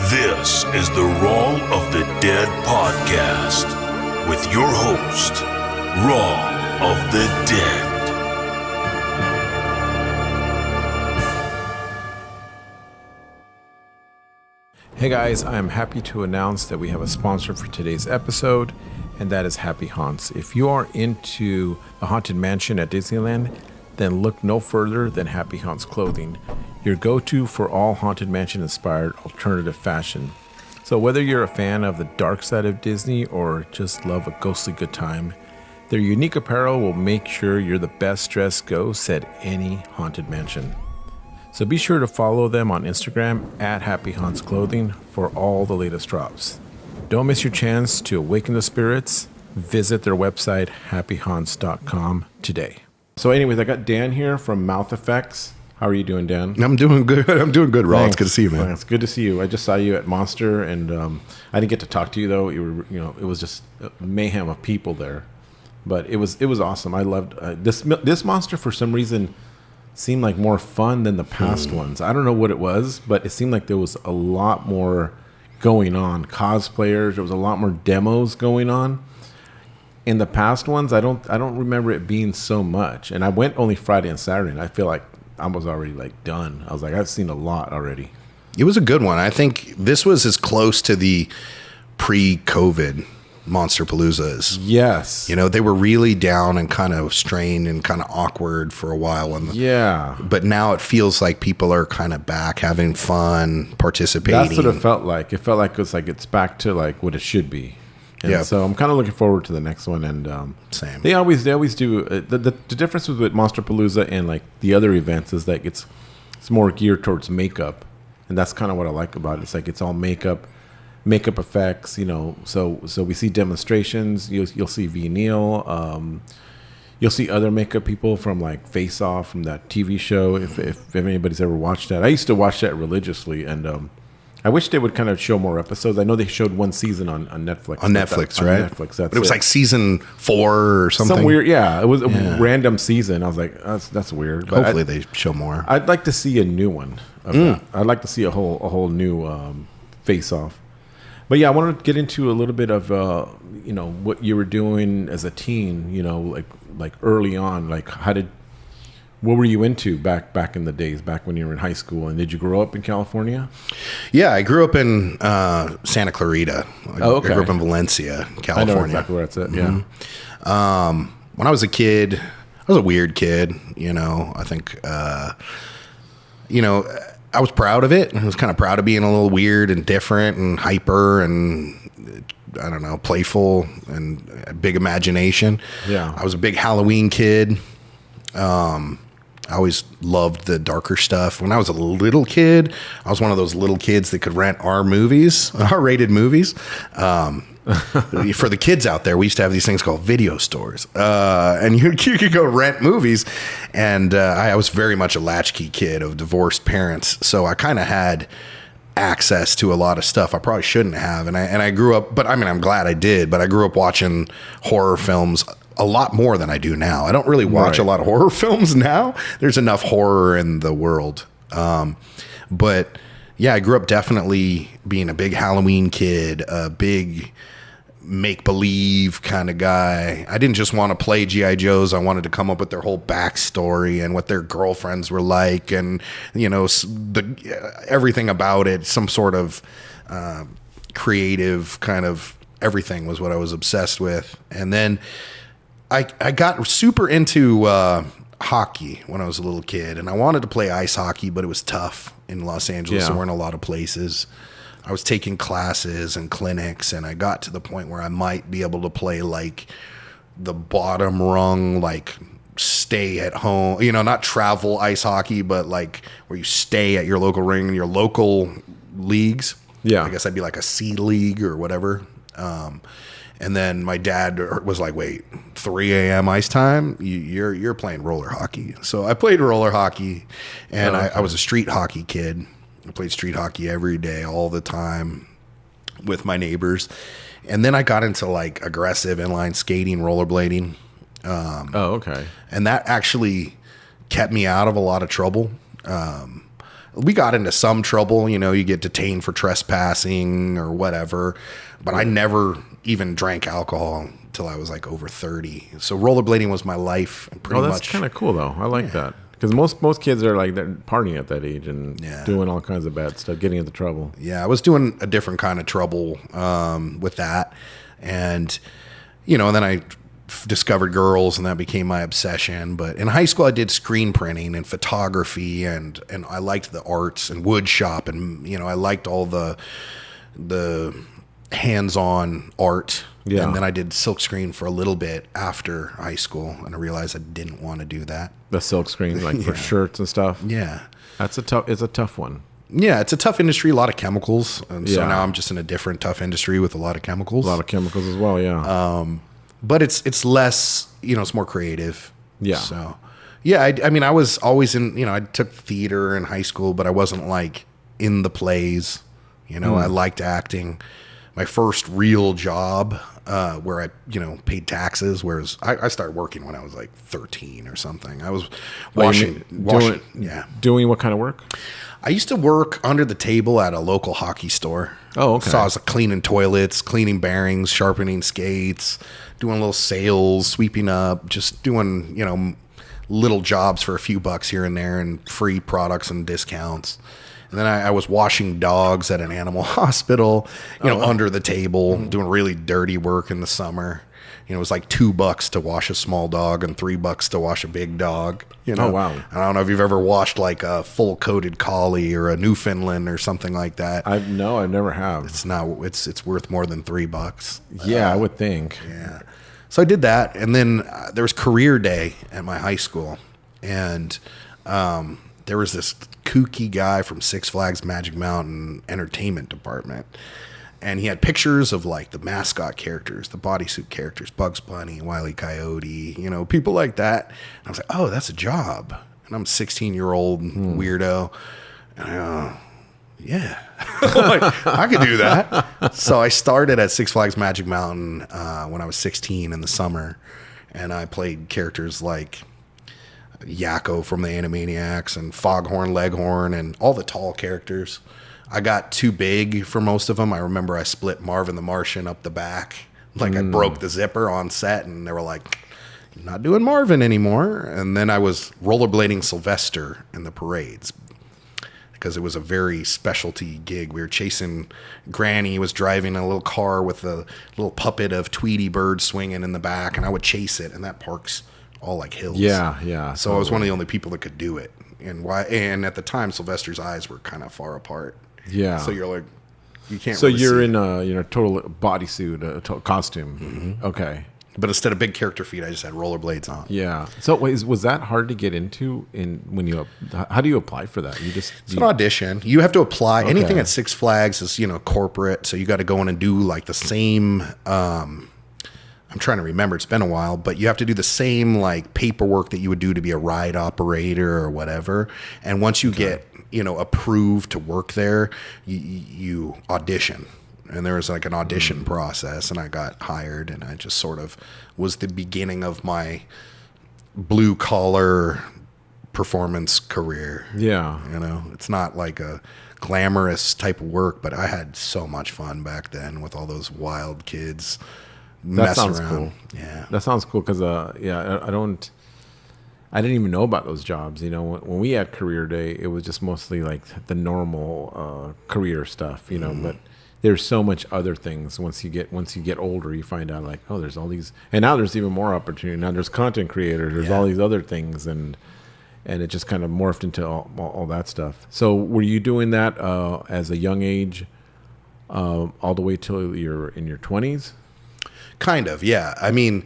This is the Rawl of the Dead podcast with your host, Rawl of the Dead. Hey guys, I am happy to announce that we have a sponsor for today's episode, and that is Happy Haunts. If you are into the Haunted Mansion at Disneyland, then look no further than Happy Haunts clothing, your go-to for all Haunted Mansion inspired alternative fashion. So whether you're a fan of the dark side of Disney or just love a ghostly good time, their unique apparel will make sure you're the best dressed ghost at any Haunted Mansion. So be sure to follow them on Instagram at Happy Haunts Clothing for all the latest drops. Don't miss your chance to awaken the spirits. Visit their website, happyhaunts.com today. So anyways, I got Dan here from Mouth Effects. How are you doing, Dan? I'm doing good. Rawl. It's good to see you, man. It's good to see you. I just saw you at Monster, and I didn't get to talk to you though. It was just a mayhem of people there, but it was awesome. I loved this Monster for some reason. Seemed like more fun than the past ones. I don't know what it was, but it seemed like there was a lot more going on. Cosplayers, there was a lot more demos going on. In the past ones, I don't remember it being so much. And I went only Friday and Saturday, and I feel like I was already like done. I was like, I've seen a lot already. It was a good one. I think this was as close to the pre-COVID Monsterpalooza is. Yes. They were really down and kind of strained and kind of awkward for a while. Yeah. But now it feels like people are kind of back having fun, participating. That's what it felt like. It felt like it's back to like what it should be. And yeah. So I'm kind of looking forward to the next one. And same. They always do. The difference with Monsterpalooza and like the other events is that it's more geared towards makeup. And that's kind of what I like about it. It's like it's all makeup effects, so we see demonstrations. You'll see V. Neil, you'll see other makeup people from like Face Off, from that TV show. If anybody's ever watched that, I used to watch that religiously, and I wish they would kind of show more episodes. I know they showed one season on Netflix. On Netflix, right? On Netflix, but it was like season 4 or something. Some weird, yeah. It was a random season. I was like, that's weird. But hopefully they show more. I'd like to see a new one of that. I'd like to see a whole new Face Off. But yeah, I wanted to get into a little bit of what you were doing as a teen. Like early on. Like what were you into back in the days, back when you were in high school? And did you grow up in California? Yeah, I grew up in Santa Clarita. Okay. I grew up in Valencia, California. I know exactly where it's at. Mm-hmm. Yeah. When I was a kid, I was a weird kid. I think. I was proud of it. I was kind of proud of being a little weird and different and hyper and, I don't know, playful and a big imagination. Yeah. I was a big Halloween kid. I always loved the darker stuff. When I was a little kid, I was one of those little kids that could rent R-rated movies. For the kids out there, we used to have these things called video stores, and you could go rent movies. And I was very much a latchkey kid of divorced parents, so I kind of had access to a lot of stuff I probably shouldn't have. And I grew up, but I mean, I'm glad I did. But I grew up watching horror films a lot more than I do now. I don't really watch a lot of horror films now. There's enough horror in the world, but yeah, I grew up definitely being a big Halloween kid, a big make-believe kind of guy. I didn't just want to play G.I. Joes. I wanted to come up with their whole backstory and what their girlfriends were like, and everything about it. Some sort of creative kind of everything was what I was obsessed with. And then I got super into hockey when I was a little kid, and I wanted to play ice hockey, but it was tough in Los Angeles. There weren't a lot of places. I was taking classes and clinics, and I got to the point where I might be able to play like the bottom rung, like stay at home, not travel ice hockey, but like where you stay at your local ring, your local leagues. Yeah. I guess I'd be like a C league or whatever. And then my dad was like, wait, 3 a.m. ice time? You're playing roller hockey. So I played roller hockey, and I was a street hockey kid. I played street hockey every day, all the time with my neighbors. And then I got into like aggressive inline skating, rollerblading. Okay. And that actually kept me out of a lot of trouble. We got into some trouble, you get detained for trespassing or whatever, but I never even drank alcohol until I was like over 30. So rollerblading was my life pretty much. That's kind of cool though. I like that. Because most kids are like, they're partying at that age and doing all kinds of bad stuff, getting into trouble. Yeah, I was doing a different kind of trouble with that. And, and then I discovered girls and that became my obsession. But in high school, I did screen printing and photography and I liked the arts and wood shop. And, I liked all the hands-on art. Yeah. And then I did silk screen for a little bit after high school, and I realized I didn't want to do that. The silk screen, like for shirts and stuff. Yeah. It's a tough one. Yeah, it's a tough industry, a lot of chemicals. And so now I'm just in a different tough industry with a lot of chemicals. A lot of chemicals as well, yeah. But it's less, it's more creative. Yeah. So, yeah, I was always in, I took theater in high school, but I wasn't like in the plays. I liked acting. My first real job where I, paid taxes, whereas I started working when I was like 13 or something. I was washing. Doing what kind of work? I used to work under the table at a local hockey store. Oh, okay. So I was like cleaning toilets, cleaning bearings, sharpening skates, doing little sales, sweeping up, just doing, little jobs for a few bucks here and there and free products and discounts. And then I was washing dogs at an animal hospital, under the table, doing really dirty work in the summer. It was like $2 to wash a small dog and $3 to wash a big dog. Oh, wow. I don't know if you've ever washed like a full coated collie or a Newfoundland or something like that. I never have. It's worth more than $3. Yeah, I would think. Yeah. So I did that. And then there was career day at my high school. And there was this kooky guy from Six Flags Magic Mountain entertainment department. And he had pictures of like the mascot characters, the bodysuit characters, Bugs Bunny, Wile E. Coyote, people like that. And I was like, oh, that's a job. And I'm a 16-year-old weirdo. And I go, yeah, like, I could do that. So I started at Six Flags Magic Mountain when I was 16 in the summer. And I played characters like Yakko from the Animaniacs and Foghorn Leghorn and all the tall characters. I got too big for most of them. I remember I split Marvin the Martian up the back. Like I broke the zipper on set and they were like, you're not doing Marvin anymore. And then I was rollerblading Sylvester in the parades because it was a very specialty gig. We were chasing Granny was driving a little car with a little puppet of Tweety Bird swinging in the back, and I would chase it, and that park's all like hills. Yeah. So I was one of the only people that could do it. And at the time, Sylvester's eyes were kind of far apart. Yeah. So you're like, you can't. So really you're see in a total bodysuit, costume. Mm-hmm. Okay. But instead of big character feet, I just had rollerblades on. Yeah. So was that hard to get into? How do you apply for that? It's an audition. You have to apply. Okay. Anything at Six Flags is corporate, so you got to go in and do like the same. I'm trying to remember. It's been a while, but you have to do the same like paperwork that you would do to be a ride operator or whatever. And once you get approved to work there, you audition. And there was like an audition process, and I got hired, and I just sort of was the beginning of my blue collar performance career. Yeah. It's not like a glamorous type of work, but I had so much fun back then with all those wild kids messing around. Cool. Yeah. That sounds cool because, I didn't even know about those jobs. When we had career day, it was just mostly like the normal career stuff, but there's so much other things. Once you get older, you find out like, oh, there's all these, and now there's even more opportunity. Now there's content creators, there's all these other things, and it just kind of morphed into all that stuff. So were you doing that as a young age, all the way till you're in your 20s? Kind of, yeah. I mean,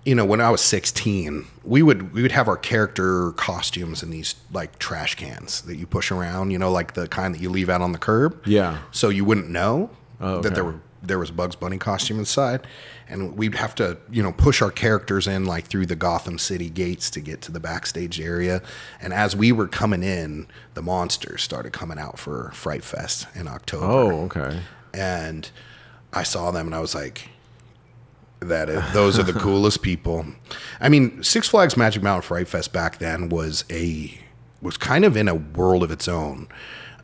when I was 16, we would have our character costumes in these like trash cans that you push around, like the kind that you leave out on the curb. Yeah. So you wouldn't know that there was a Bugs Bunny costume inside, and we'd have to push our characters in like through the Gotham City gates to get to the backstage area. And as we were coming in, the monsters started coming out for Fright Fest in October. Oh, okay. And I saw them, and I was like, those are the coolest people. I mean, Six Flags Magic Mountain Fright Fest back then was a was kind of in a world of its own.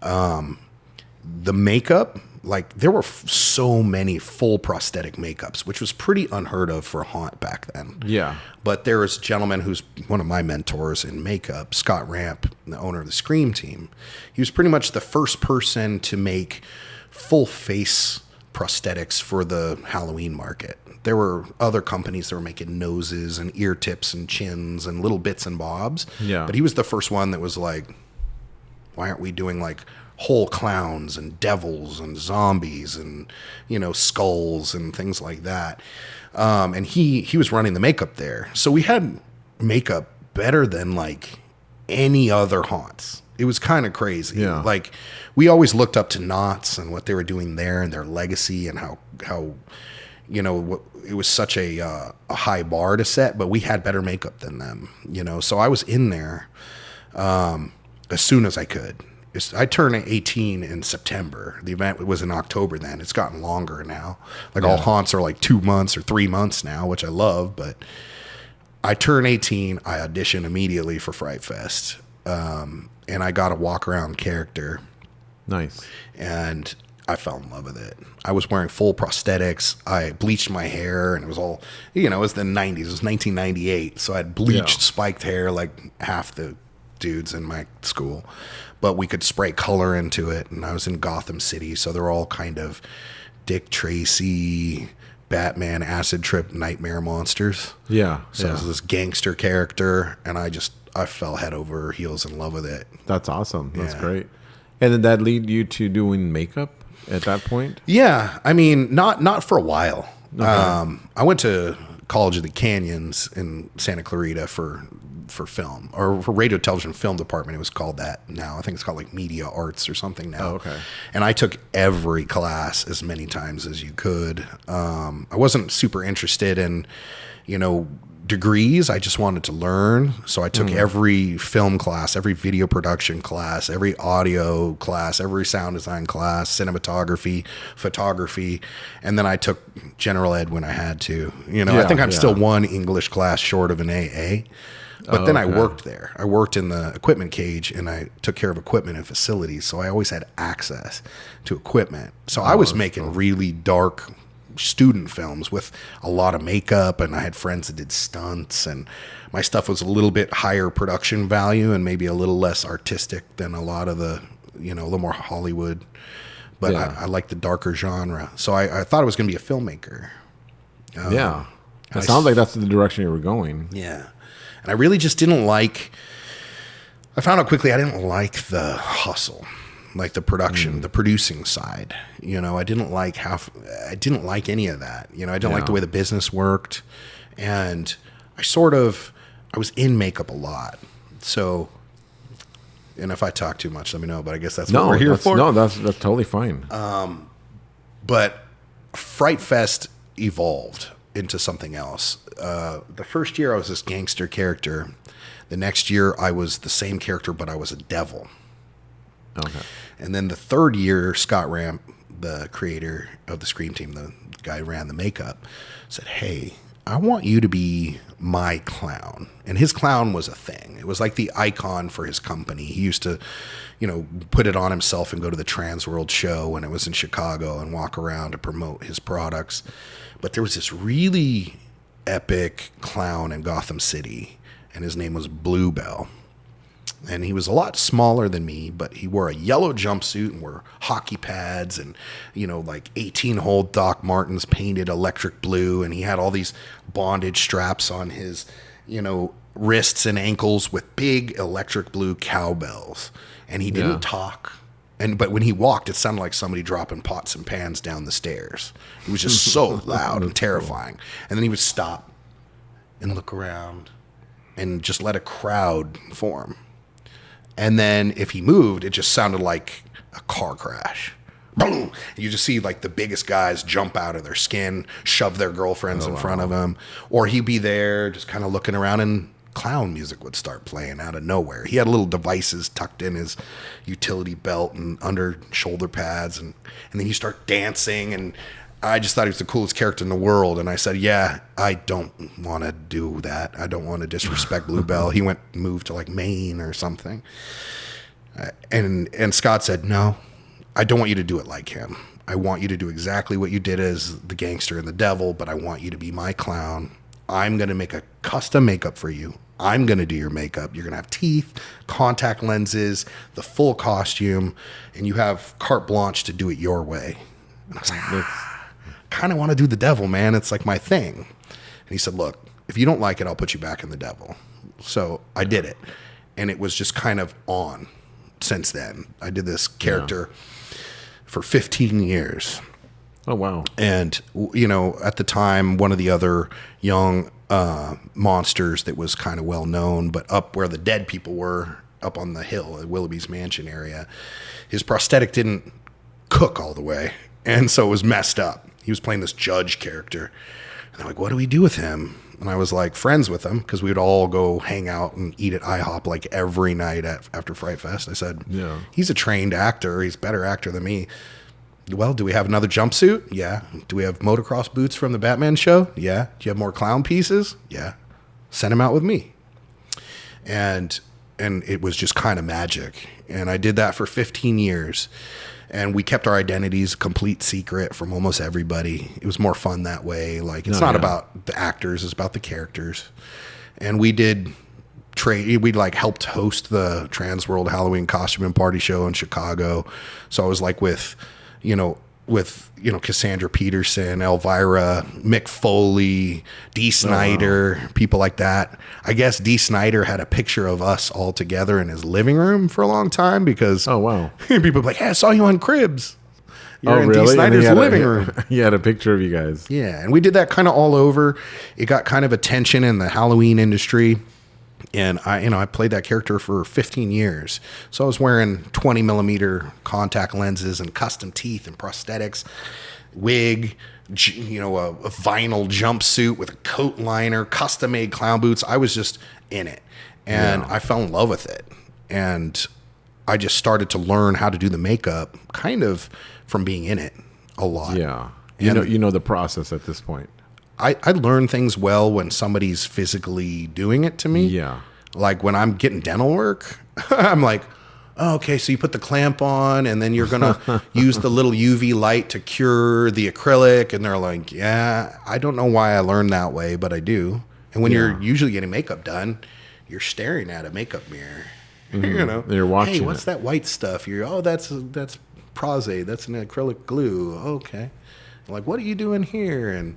The makeup, like there were so many full prosthetic makeups, which was pretty unheard of for a haunt back then. Yeah. But there was a gentleman who's one of my mentors in makeup, Scott Ramp, the owner of the Scream team. He was pretty much the first person to make full face prosthetics for the Halloween market. There were other companies that were making noses and ear tips and chins and little bits and bobs. Yeah. But he was the first one that was like, why aren't we doing like whole clowns and devils and zombies and, you know, skulls and things like that. And he was running the makeup there. So we had makeup better than like any other haunts. It was kind of crazy. Yeah. Like we always looked up to Knott's and what they were doing there and their legacy and how, you know, it was such a high bar to set, but we had better makeup than them, you know? So I was in there, as soon as I could. I turned 18 in September. The event was in October then. It's gotten longer now. Like all haunts are like 2 months or 3 months now, which I love. But I turned 18. I auditioned immediately for Fright Fest. And I got a walk around character. Nice. And I fell in love with it. I was wearing full prosthetics. I bleached my hair and it was all, you know, it was the 90s. It was 1998. So I had bleached, spiked hair like half the dudes in my school. But we could spray color into it, and I was in Gotham City, so they're all kind of Dick Tracy, Batman, acid trip, nightmare monsters. Yeah. So it was this gangster character, and I fell head over heels in love with it. That's awesome. That's Yeah. great. And then that lead you to doing makeup at that point? Yeah, I mean, not for a while. Okay. I went to College of the Canyons in Santa Clarita for film, or for radio, television, film department. It was called that now. I think it's called like media arts or something now. Oh, okay. And I took every class as many times as you could. I wasn't super interested in, you know, degrees. I just wanted to learn. So I took every film class, every video production class, every audio class, every sound design class, cinematography, photography. And then I took general ed when I had to, you know. I think I'm still one English class short of an AA. But then I worked there. I worked in the equipment cage, and I took care of equipment and facilities. So I always had access to equipment. So I was making really dark student films with a lot of makeup, and I had friends that did stunts, and my stuff was a little bit higher production value and maybe a little less artistic than a lot of the, you know, a little more Hollywood. But I like the darker genre. So I thought I was going to be a filmmaker. Yeah. It sounds like that's the direction you were going. Yeah. And I really just didn't like, I found out quickly I didn't like the hustle, like the production, the producing side. You know, I didn't like any of that. You know, I didn't like the way the business worked. And I was in makeup a lot. So, and if I talk too much, let me know, but I guess that's what we're here for. No, that's totally fine. But Fright Fest evolved into something else. The first year I was this gangster character. The next year I was the same character, but I was a devil. Okay. And then the third year, Scott Ramp, the creator of the Scream team, the guy who ran the makeup, said, "Hey, I want you to be my clown." And his clown was a thing. It was like the icon for his company. He used to, you know, put it on himself and go to the Trans World show when it was in Chicago and walk around to promote his products. But there was this really epic clown in Gotham City, and his name was Bluebell. And he was a lot smaller than me, but he wore a yellow jumpsuit and wore hockey pads and, you know, like 18-hole Doc Martens painted electric blue. And he had all these bondage straps on his, you know, wrists and ankles with big electric blue cowbells. And he didn't talk. But when he walked, it sounded like somebody dropping pots and pans down the stairs. It was just so loud and terrifying. And then he would stop and look around and just let a crowd form. And then if he moved, it just sounded like a car crash. Boom! You just see like the biggest guys jump out of their skin, shove their girlfriends in front of him. Or he'd be there just kind of looking around, and clown music would start playing out of nowhere. He had little devices tucked in his utility belt and under shoulder pads. And then you start dancing, and I just thought he was the coolest character in the world. And I said, yeah, I don't want to do that. I don't want to disrespect Bluebell. He moved to like Maine or something. And Scott said, no, I don't want you to do it like him. I want you to do exactly what you did as the gangster and the devil, but I want you to be my clown. I'm going to make a custom makeup for you. I'm going to do your makeup. You're going to have teeth, contact lenses, the full costume, and you have carte blanche to do it your way. And I was like, kind of want to do the devil, man. It's like my thing. And he said, look, if you don't like it, I'll put you back in the devil. So I did it. And it was just kind of on since then. I did this character for 15 years. Oh, wow. And, at the time, one of the other young monsters that was kind of well known, but up where the dead people were, up on the hill at Willoughby's mansion area, his prosthetic didn't cook all the way. And so it was messed up. He was playing this judge character. And they're like, what do we do with him? And I was like friends with him because we would all go hang out and eat at IHOP like every night after Fright Fest. I said, he's a trained actor. He's a better actor than me. Well, do we have another jumpsuit? Yeah. Do we have motocross boots from the Batman show? Yeah. Do you have more clown pieces? Yeah. Send him out with me. And it was just kind of magic. And I did that for 15 years. And we kept our identities complete secret from almost everybody. It was more fun that way. Like, it's not about the actors, it's about the characters. And we did we like helped host the Trans World Halloween Costume and Party Show in Chicago. So I was like with Cassandra Peterson, Elvira, Mick Foley, Dee Snider, people like that. I guess Dee Snider had a picture of us all together in his living room for a long time because people were like, hey, I saw you on Cribs. You're in really? Dee Snider's living room. He had a picture of you guys. Yeah, and we did that kind of all over. It got kind of attention in the Halloween industry. And I played that character for 15 years. So I was wearing 20 millimeter contact lenses and custom teeth and prosthetics, wig, a vinyl jumpsuit with a coat liner, custom made clown boots. I was just in it, and I fell in love with it. And I just started to learn how to do the makeup kind of from being in it a lot. Yeah. You know the process at this point. I learn things well when somebody's physically doing it to me. Yeah. Like when I'm getting dental work, I'm like, oh, okay, so you put the clamp on and then you're going to use the little UV light to cure the acrylic. And they're like, yeah, I don't know why I learned that way, but I do. And when you're usually getting makeup done, you're staring at a makeup mirror. Mm-hmm. You're watching. Hey, what's that white stuff? That's Prozade. That's an acrylic glue. Okay. I'm like, what are you doing here? And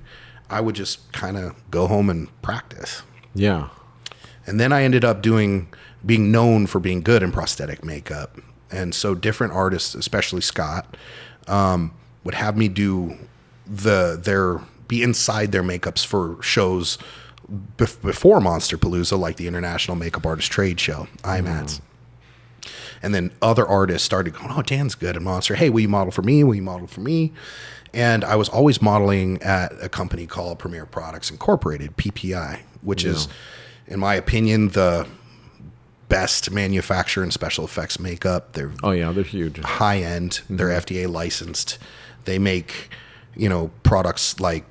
I would just kind of go home and practice. Yeah. And then I ended up being known for being good in prosthetic makeup. And so different artists, especially Scott, would have me do be inside their makeups for shows before Monsterpalooza, like the International Makeup Artist Trade Show, IMATS. And then other artists started going, oh, Dan's good at Monster. Hey, will you model for me? Will you model for me? And I was always modeling at a company called Premier Products Incorporated, PPI, which is, in my opinion, the best manufacturer in special effects makeup. They're huge, high end. Mm-hmm. They're FDA licensed. They make, products like,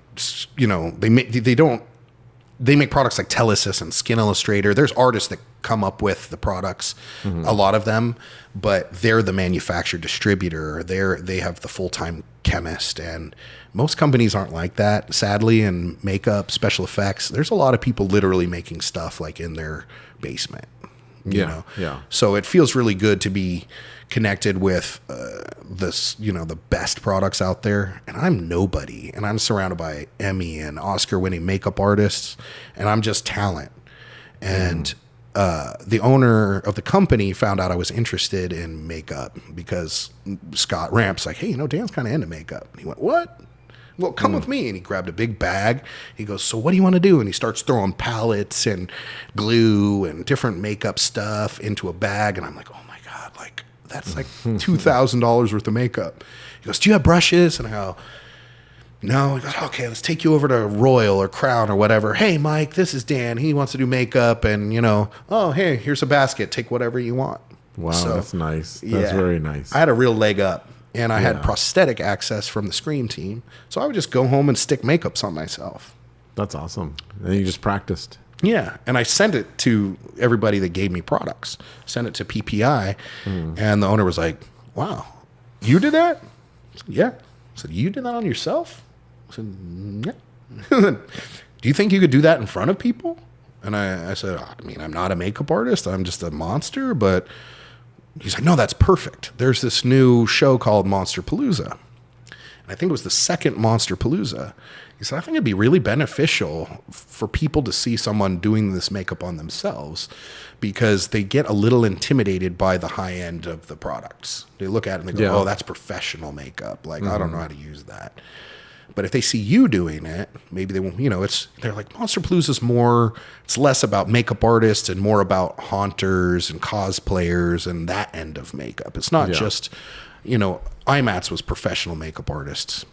they make products like Telesis and Skin Illustrator. There's artists that come up with the products, a lot of them, but they're the manufacturer distributor. They have the full-time chemist, and most companies aren't like that, sadly. In makeup, special effects, there's a lot of people literally making stuff like in their basement. You know? So it feels really good to be connected with the best products out there. And I'm nobody, and I'm surrounded by Emmy and Oscar-winning makeup artists, and I'm just talent. And the owner of the company found out I was interested in makeup because Scott Ramp's like, hey, Dan's kind of into makeup. And he went, what? Well, come with me. And he grabbed a big bag. He goes, so what do you want to do? And he starts throwing palettes and glue and different makeup stuff into a bag. And I'm like, oh my God, like that's like $2,000 worth of makeup. He goes, do you have brushes? And I go, no. He goes, okay, let's take you over to Royal or Crown or whatever. Hey, Mike, this is Dan. He wants to do makeup. And, oh, hey, here's a basket. Take whatever you want. Wow, so, that's nice. That's very nice. I had a real leg up. and I had prosthetic access from the Scream team. So I would just go home and stick makeups on myself. That's awesome. And you just practiced. Yeah, and I sent it to everybody that gave me products. Sent it to PPI, and the owner was like, "Wow, you did that?" I said, "Yeah." I said, "You did that on yourself?" I said, "Yeah." "Do you think you could do that in front of people?" And I said, "I mean, I'm not a makeup artist. I'm just a monster." But he's like, "No, that's perfect. There's this new show called Monsterpalooza." And I think it was the second Monsterpalooza. He said, "I think it'd be really beneficial for people to see someone doing this makeup on themselves because they get a little intimidated by the high end of the products. They look at it and they go, oh, that's professional makeup. Like, I don't know how to use that." But if they see you doing it, maybe they won't, they're like, Monsterpalooza is more, it's less about makeup artists and more about haunters and cosplayers and that end of makeup. It's not just, IMATS was professional makeup artists.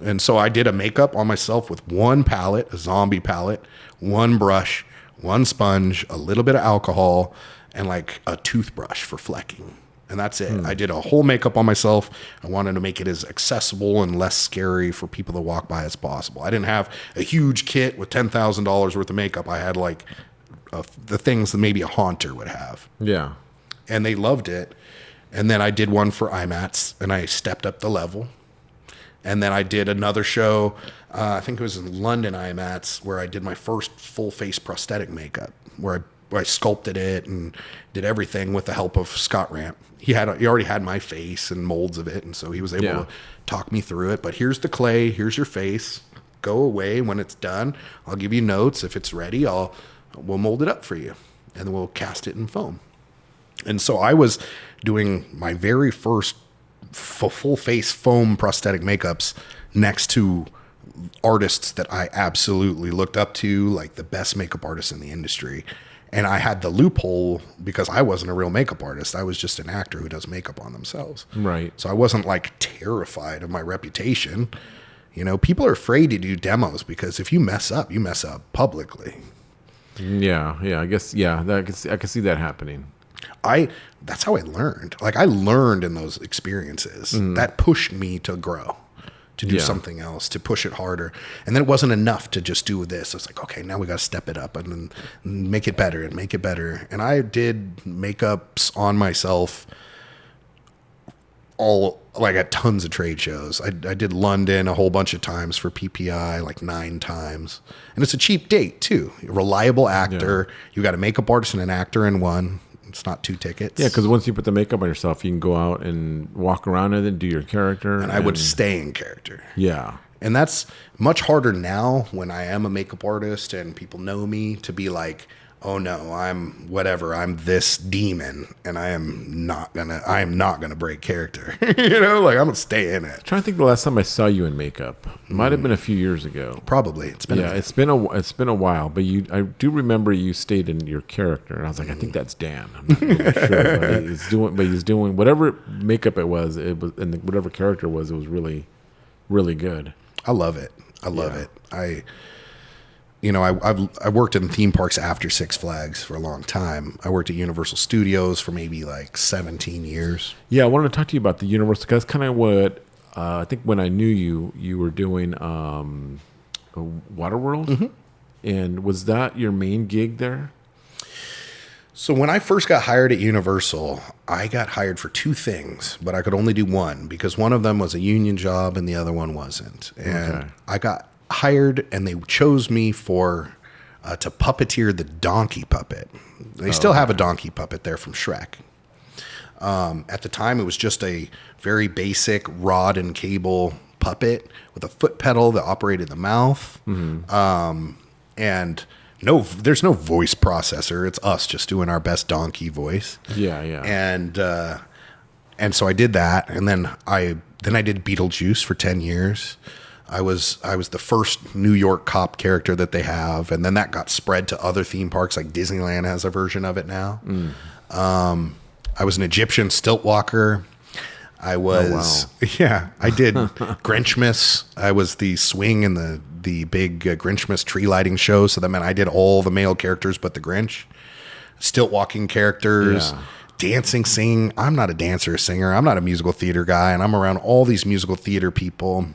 And so I did a makeup on myself with one palette, a zombie palette, one brush, one sponge, a little bit of alcohol, and like a toothbrush for flecking. And that's it. I did a whole makeup on myself. I wanted to make it as accessible and less scary for people to walk by as possible. I didn't have a huge kit with $10,000 worth of makeup. I had like the things that maybe a haunter would have. Yeah. And they loved it. And then I did one for IMATS, and I stepped up the level. And then I did another show, I think it was in London IMATS, where I did my first full face prosthetic makeup, where I sculpted it and did everything with the help of Scott Ramp. He already had my face and molds of it, and so he was able to talk me through it. But here's the clay, here's your face. Go away when it's done. I'll give you notes. If it's ready, we'll mold it up for you, and then we'll cast it in foam. And so I was doing my very first full face foam prosthetic makeups next to artists that I absolutely looked up to, like the best makeup artists in the industry. And I had the loophole because I wasn't a real makeup artist. I was just an actor who does makeup on themselves. Right. So I wasn't like terrified of my reputation. People are afraid to do demos because if you mess up, you mess up publicly. Yeah. I guess. Yeah. I can see that happening. That's how I learned. Like I learned in those experiences that pushed me to grow, to do something else, to push it harder. And then it wasn't enough to just do this. It's like, okay, now we got to step it up and make it better and make it better. And I did makeups on myself at tons of trade shows. I did London a whole bunch of times for PPI, like 9 times. And it's a cheap date too. A reliable actor. Yeah. You got a makeup artist and an actor in one. It's not 2 tickets. Yeah, because once you put the makeup on yourself, you can go out and walk around and then do your character. And I would stay in character. Yeah. And that's much harder now when I am a makeup artist and people know me to be like, oh no, I'm this demon and I am not gonna break character. Like I'm gonna stay in it. I'm trying to think the last time I saw you in makeup. It might have been a few years ago. Probably. It's been it's been a while, but I do remember you stayed in your character and I was like, I think that's Dan. I'm not really sure. But he's doing whatever makeup it was and whatever character it was really, really good. I love it. I love it. I worked in theme parks after Six Flags for a long time. I worked at Universal Studios for maybe like 17 years. Yeah, I wanted to talk to you about the Universal, because that's kind of what I think when I knew you were doing Waterworld. Mm-hmm. And was that your main gig there? So when I first got hired at Universal, I got hired for 2 things, but I could only do one because one of them was a union job and the other one wasn't. And I got hired and they chose me to puppeteer the donkey puppet. They still have a donkey puppet there from Shrek. At the time, it was just a very basic rod and cable puppet with a foot pedal that operated the mouth. Mm-hmm. And there's no voice processor. It's us just doing our best donkey voice. Yeah. And so I did that, and then I did Beetlejuice for 10 years. I was the first New York cop character that they have, and then that got spread to other theme parks, like Disneyland has a version of it now. I was an Egyptian stilt walker. I was, I did Grinchmas. I was the swing in the big Grinchmas tree lighting show. So that meant I did all the male characters but the Grinch. Stilt walking characters. dancing, singing. I'm not a dancer or singer. I'm not a musical theater guy. And I'm around all these musical theater people.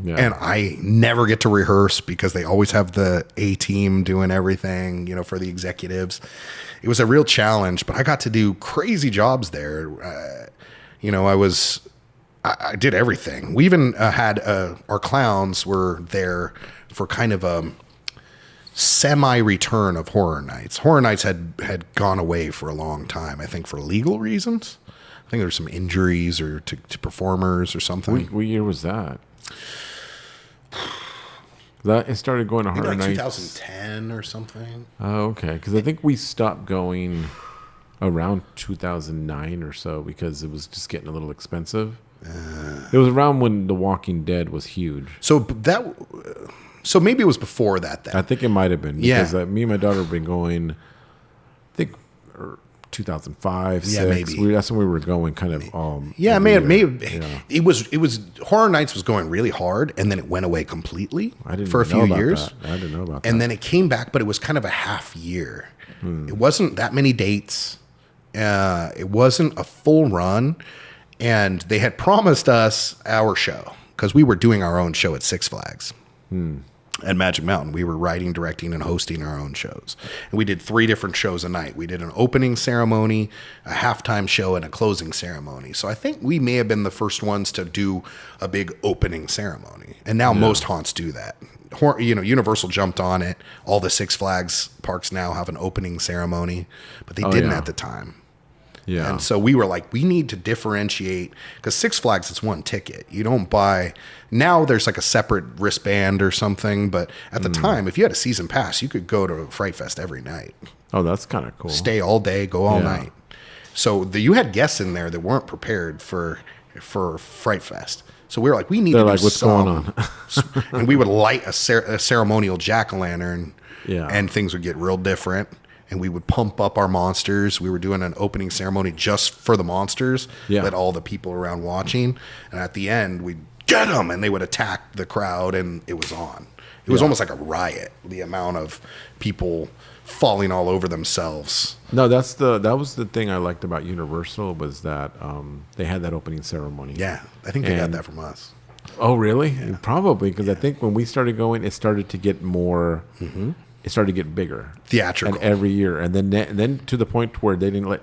Yeah. And I never get to rehearse because they always have the A team doing everything, for the executives. It was a real challenge, but I got to do crazy jobs there. I did everything. We even had our clowns were there for kind of a semi-return of Horror Nights. Horror Nights had gone away for a long time, I think for legal reasons. I think there were some injuries or to performers or something. What year was that? It started going to Horror like Nights 2010 or something. Oh, okay. Because I think we stopped going around 2009 or so because it was just getting a little expensive. It was around when The Walking Dead was huge. So maybe it was before that then. I think it might have been because me and my daughter have been going, I think 2005, 2006. Maybe. That's when we were going kind of maybe. It was Horror Nights was going really hard and then it went away completely for a few years. I didn't know about that. And then it came back, but it was kind of a half year. It wasn't that many dates. It wasn't a full run. And they had promised us our show because we were doing our own show at Six Flags at Magic Mountain. We were writing, directing, and hosting our own shows. And we did 3 different shows a night. We did an opening ceremony, a halftime show, and a closing ceremony. So I think we may have been the first ones to do a big opening ceremony. And now most haunts do that. Universal jumped on it. All the Six Flags parks now have an opening ceremony, but they didn't at the time. Yeah. And so we were like, we need to differentiate because Six Flags is one ticket. You don't buy now. There's like a separate wristband or something. But at the time, if you had a season pass, you could go to Fright Fest every night. Oh, that's kind of cool. Stay all day, go all night. So you had guests in there that weren't prepared for Fright Fest. So we were like, we need to do what's going on? And we would light a ceremonial jack-o'-lantern Yeah. And things would get real different. And we would pump up our monsters. We were doing an opening ceremony just for the monsters that all the people around watching. And at the end, we'd get them, and they would attack the crowd, and it was on. It was almost like a riot, the amount of people falling all over themselves. No, that was the thing I liked about Universal was that they had that opening ceremony. Yeah, I think they got that from us. Oh, really? Yeah. Probably, because I think when we started going, it started to get more... Mm-hmm. It started to get bigger. Theatrical. And every year. And then to the point where they didn't let...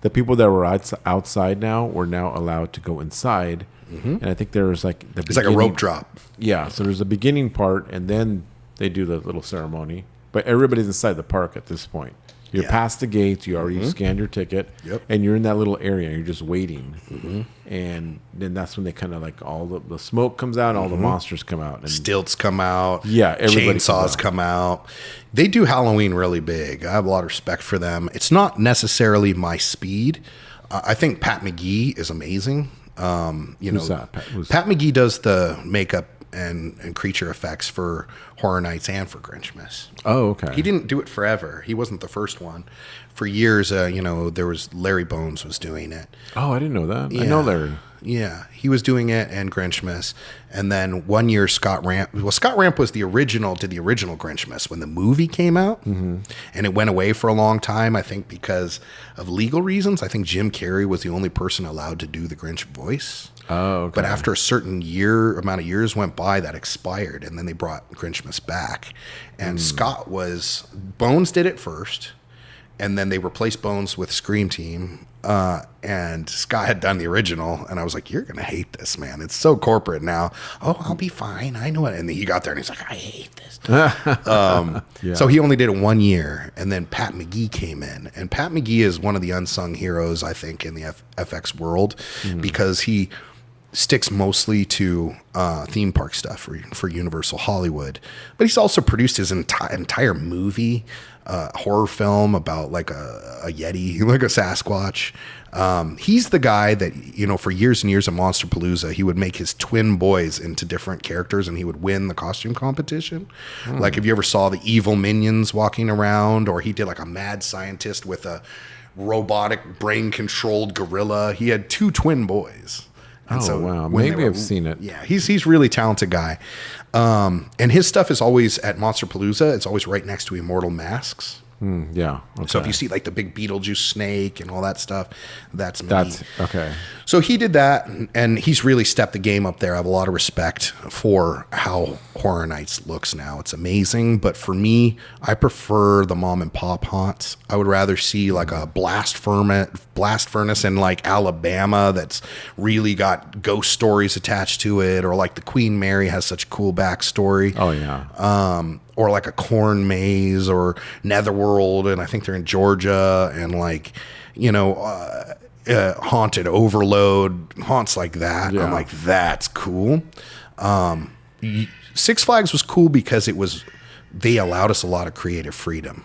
The people that were outside now were now allowed to go inside. Mm-hmm. And I think there was like... It's like a rope drop. Yeah, so there's a beginning part, and then they do the little ceremony. But everybody's inside the park at this point. You're past the gates. You already scanned your ticket. Yep. And you're in that little area. You're just waiting. Mm-hmm. And then that's when they kind of like all the smoke comes out and all the monsters come out. And stilts come out. Yeah. Chainsaws come out. They do Halloween really big. I have a lot of respect for them. It's not necessarily my speed. I think Pat McGee is amazing. Who's that? Pat McGee does the makeup and creature effects for Horror Nights and for Grinchmas. Oh, okay. He didn't do it forever. He wasn't the first one. For years, there was Larry Bones was doing it. Oh, I didn't know that. Yeah. I know Larry. Yeah, he was doing it and Grinchmas. And then one year Scott Ramp was the original Grinchmas when the movie came out. Mm-hmm. And it went away for a long time, I think because of legal reasons. I think Jim Carrey was the only person allowed to do the Grinch voice. Oh, okay. But after a certain amount of years went by, that expired, and then they brought Grinchmas back. And Bones did it first, and then they replaced Bones with Scream Team. And Scott had done the original, and I was like, "You're gonna hate this, man. It's so corporate now." Oh, I'll be fine. I know it. And then he got there, and he's like, "I hate this." So he only did it 1 year, and then Pat McGee came in, and Pat McGee is one of the unsung heroes, I think, in the FX world because he sticks mostly to theme park stuff for Universal Hollywood, but he's also produced his entire movie, horror film about like a Yeti, like a Sasquatch. He's the guy that, for years and years at Monsterpalooza, he would make his twin boys into different characters and he would win the costume competition. Like if you ever saw the evil minions walking around, or he did like a mad scientist with a robotic brain controlled gorilla. He had 2 twin boys. And wow. Maybe I've seen it. Yeah, he's really talented guy. And his stuff is always at Monsterpalooza. It's always right next to Immortal Masks. Yeah. Okay. So if you see like the big Beetlejuice snake and all that stuff, that's me. That's okay. So he did that, and he's really stepped the game up there. I have a lot of respect for how Horror Nights looks now. It's amazing, but for me, I prefer the mom and pop haunts. I would rather see like a blast furnace in like Alabama that's really got ghost stories attached to it, or like the Queen Mary has such a cool backstory. Oh yeah. Or like a corn maze or Netherworld, and I think they're in Georgia, and like, haunted overload, haunts like that. Yeah. I'm like, that's cool. Six Flags was cool because they allowed us a lot of creative freedom.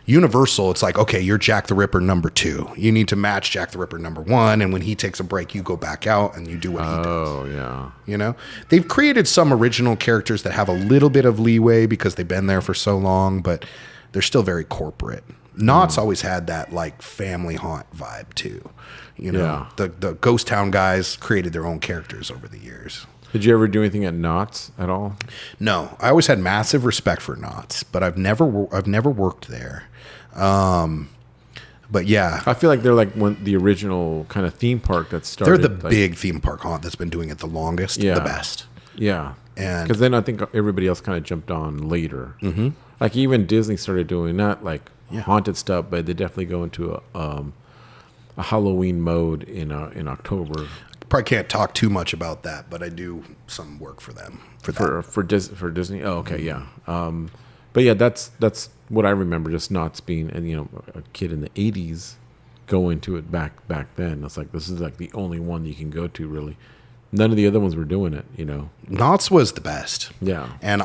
Universal, it's like, okay, you're Jack the Ripper number 2. You need to match Jack the Ripper number 1, and when he takes a break, you go back out and you do what he does. Oh, yeah. They've created some original characters that have a little bit of leeway because they've been there for so long, but they're still very corporate. Knott's always had that like family haunt vibe too. Yeah. The Ghost Town guys created their own characters over the years. Did you ever do anything at Knott's at all? No, I always had massive respect for Knott's, but I've never worked there. But yeah, I feel like they're like the original kind of theme park that started. They're the big theme park haunt that's been doing it the longest, the best. Yeah, and because then I think everybody else kind of jumped on later. Mm-hmm. Like even Disney started doing not like haunted stuff, but they definitely go into a Halloween mode in October. Probably can't talk too much about that, but I do some work for them for Disney. Oh, okay, yeah. But yeah, that's what I remember. Just Knott's being, and a kid in the '80s going to it back then. It's like this is like the only one you can go to really. None of the other ones were doing it. Knott's was the best. Yeah, and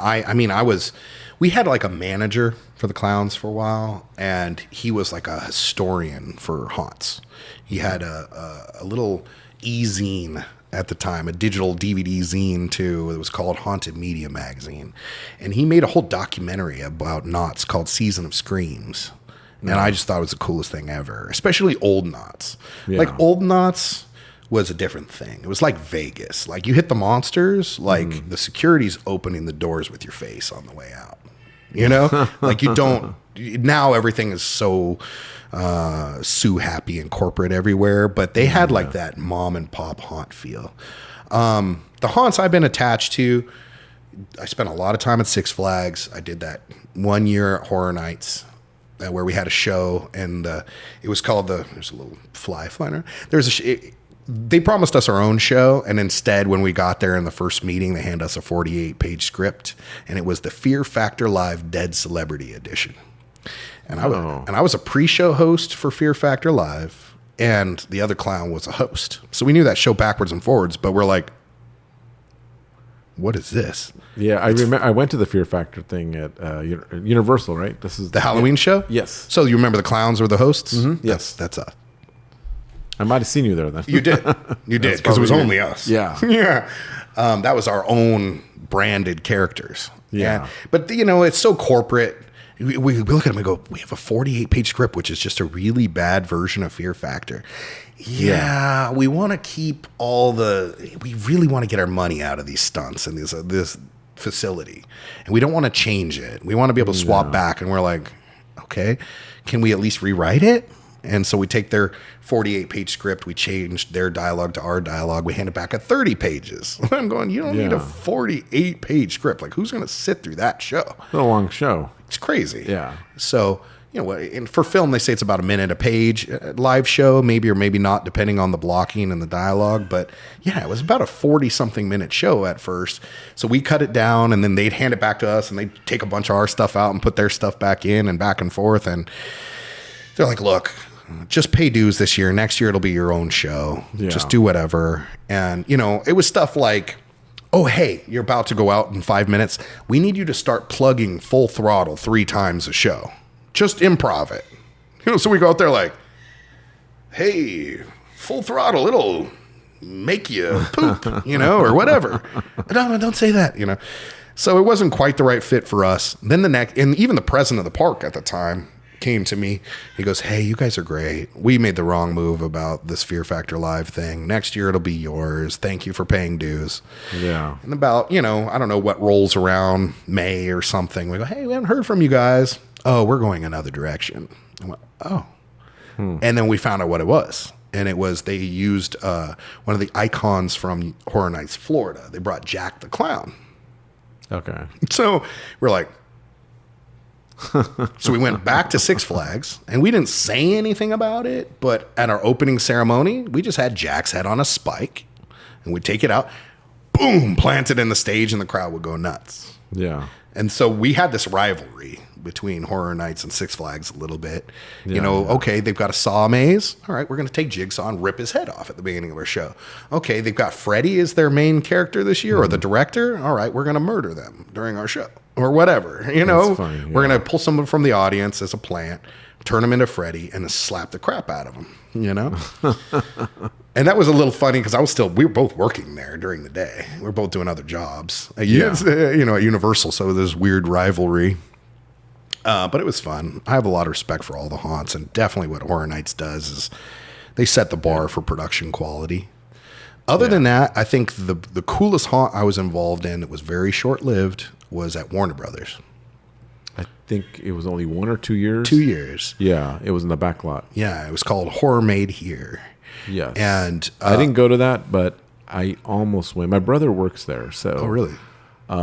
we had like a manager for the clowns for a while, and he was like a historian for haunts. He had a little e-zine at the time, a digital DVD zine too. It was called Haunted Media Magazine, and he made a whole documentary about Knott's called Season of Screams. And I just thought it was the coolest thing ever, especially old Knott's. Yeah. Like old Knott's was a different thing. It was like Vegas. Like you hit the monsters, like the security's opening the doors with your face on the way out. Like you don't. Now everything is so Sue happy and corporate everywhere, but they had like that mom and pop haunt feel. The haunts I've been attached to, I spent a lot of time at Six Flags. I did that 1 year at Horror Nights where we had a show, and it was called there's a little fly flying around. They promised us our own show, and instead, when we got there in the first meeting, they handed us a 48-page script, and it was the Fear Factor Live Dead Celebrity Edition. And I was a pre-show host for Fear Factor Live, and the other clown was a host. So we knew that show backwards and forwards, but we're like, what is this? Yeah, I remember. I went to the Fear Factor thing at Universal, right? This is the Halloween show? Yes. So you remember the clowns were the hosts? Mm-hmm. Yes. That's us. I might have seen you there then. You did. You did, because it was only us. Yeah. Yeah. That was our own branded characters. Yeah. But, it's so corporate. We look at them and go, we have a 48-page script, which is just a really bad version of Fear Factor. Yeah. We want to keep we really want to get our money out of these stunts and this facility. And we don't want to change it. We want to be able to swap back. And we're like, okay, can we at least rewrite it? And so we take their 48-page script, we changed their dialogue to our dialogue, we hand it back at 30 pages. I'm going, you don't need a 48-page script. Like, who's going to sit through that show? It's a long show. It's crazy. Yeah. So, and for film, they say it's about a minute a page. Live show, maybe or maybe not, depending on the blocking and the dialogue. But yeah, it was about a 40-something minute show at first. So we cut it down, and then they'd hand it back to us, and they'd take a bunch of our stuff out and put their stuff back in and back and forth. And they're like, look, just pay dues this year. Next year, it'll be your own show. Yeah. Just do whatever. And, it was stuff like, oh, hey, you're about to go out in 5 minutes. We need you to start plugging Full Throttle 3 times a show. Just improv it. So we go out there like, hey, Full Throttle, it'll make you poop, or whatever. No, don't say that, So it wasn't quite the right fit for us. Then and even the president of the park at the time came to me. He goes, hey, you guys are great. We made the wrong move about this Fear Factor Live thing. Next year, it'll be yours. Thank you for paying dues. Yeah. And about, I don't know what rolls around May or something. We go, hey, we haven't heard from you guys. oh, we're going another direction. I went, oh. And then we found out what it was. And it was they used one of the icons from Horror Nights, Florida. They brought Jack the Clown. Okay. So we're like, so we went back to Six Flags, and we didn't say anything about it. But at our opening ceremony, we just had Jack's head on a spike, and we'd take it out, boom, plant it in the stage, and the crowd would go nuts. Yeah. And so we had this rivalry between Horror Nights and Six Flags a little bit. Okay, they've got a Saw maze. All right, we're going to take Jigsaw and rip his head off at the beginning of our show. Okay, they've got Freddy as their main character this year, or the director. All right, we're going to murder them during our show, or whatever. We're going to pull someone from the audience as a plant, turn them into Freddy, and slap the crap out of them. And that was a little funny because we were both working there during the day. We were both doing other jobs. At Universal, so there's weird rivalry. But it was fun. I have a lot of respect for all the haunts, and definitely what Horror Nights does is they set the bar for production quality. Other than that, I think the coolest haunt I was involved in that was very short-lived was at Warner Brothers. I think it was only 1 or 2 years. 2 years. Yeah, it was in the back lot. Yeah, it was called Horror Made Here. Yes. And I didn't go to that, but I almost went. My brother works there, so. Oh, really?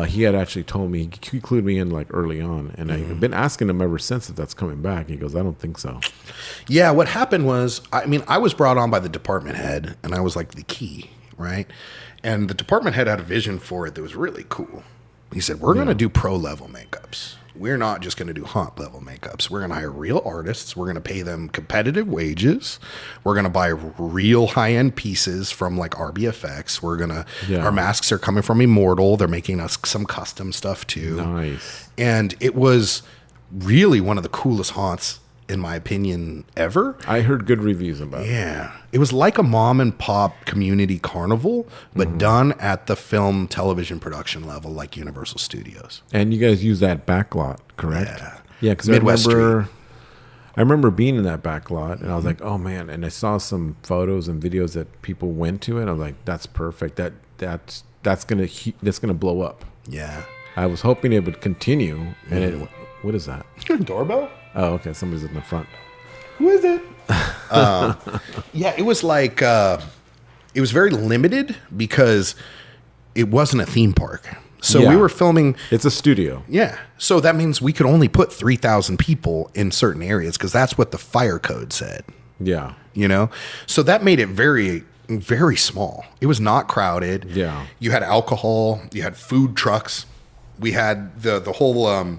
He had actually told me, he clued me in like early on, and I've been asking him ever since if that's coming back. He goes, I don't think so. Yeah, what happened was, I was brought on by the department head, and I was like the key, right? And the department head had a vision for it that was really cool. He said, we're going to do pro-level makeups. We're not just going to do haunt level makeups. We're going to hire real artists. We're going to pay them competitive wages. We're going to buy real high-end pieces from like RBFX. Our masks are coming from Immortal. They're making us some custom stuff too. Nice. And it was really one of the coolest haunts, in my opinion, ever. I heard good reviews about it. Yeah. It was like a mom and pop community carnival, but done at the film television production level, like Universal Studios. And you guys use that back lot, correct? Yeah, because I remember being in that back lot, and I was like, oh man, and I saw some photos and videos that people went to it. I was like, that's perfect. That's gonna blow up. Yeah. I was hoping it would continue, and what is that? Doorbell? Oh, okay. Somebody's in the front. Who is it? Yeah, it was like, it was very limited because it wasn't a theme park. So we were filming. It's a studio. Yeah. So that means we could only put 3,000 people in certain areas because that's what the fire code said. Yeah. So that made it very, very small. It was not crowded. Yeah. You had alcohol. You had food trucks. We had the whole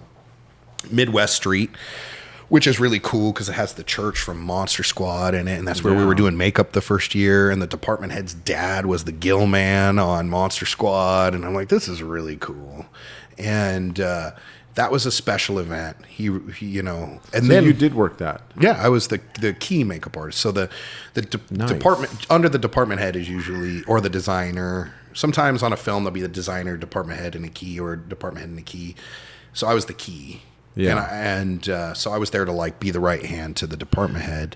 Midwest Street, which is really cool because it has the church from Monster Squad in it, and that's where we were doing makeup the first year, and the department head's dad was the Gill Man on Monster Squad, and I'm like, this is really cool. And that was a special event. And then you did work that. Yeah, I was the key makeup artist. So the department under the department head is usually, or the designer. Sometimes on a film there'll be the designer, department head, and a key, or department head and a key. So I was the key. Yeah. And so I was there to like be the right hand to the department head,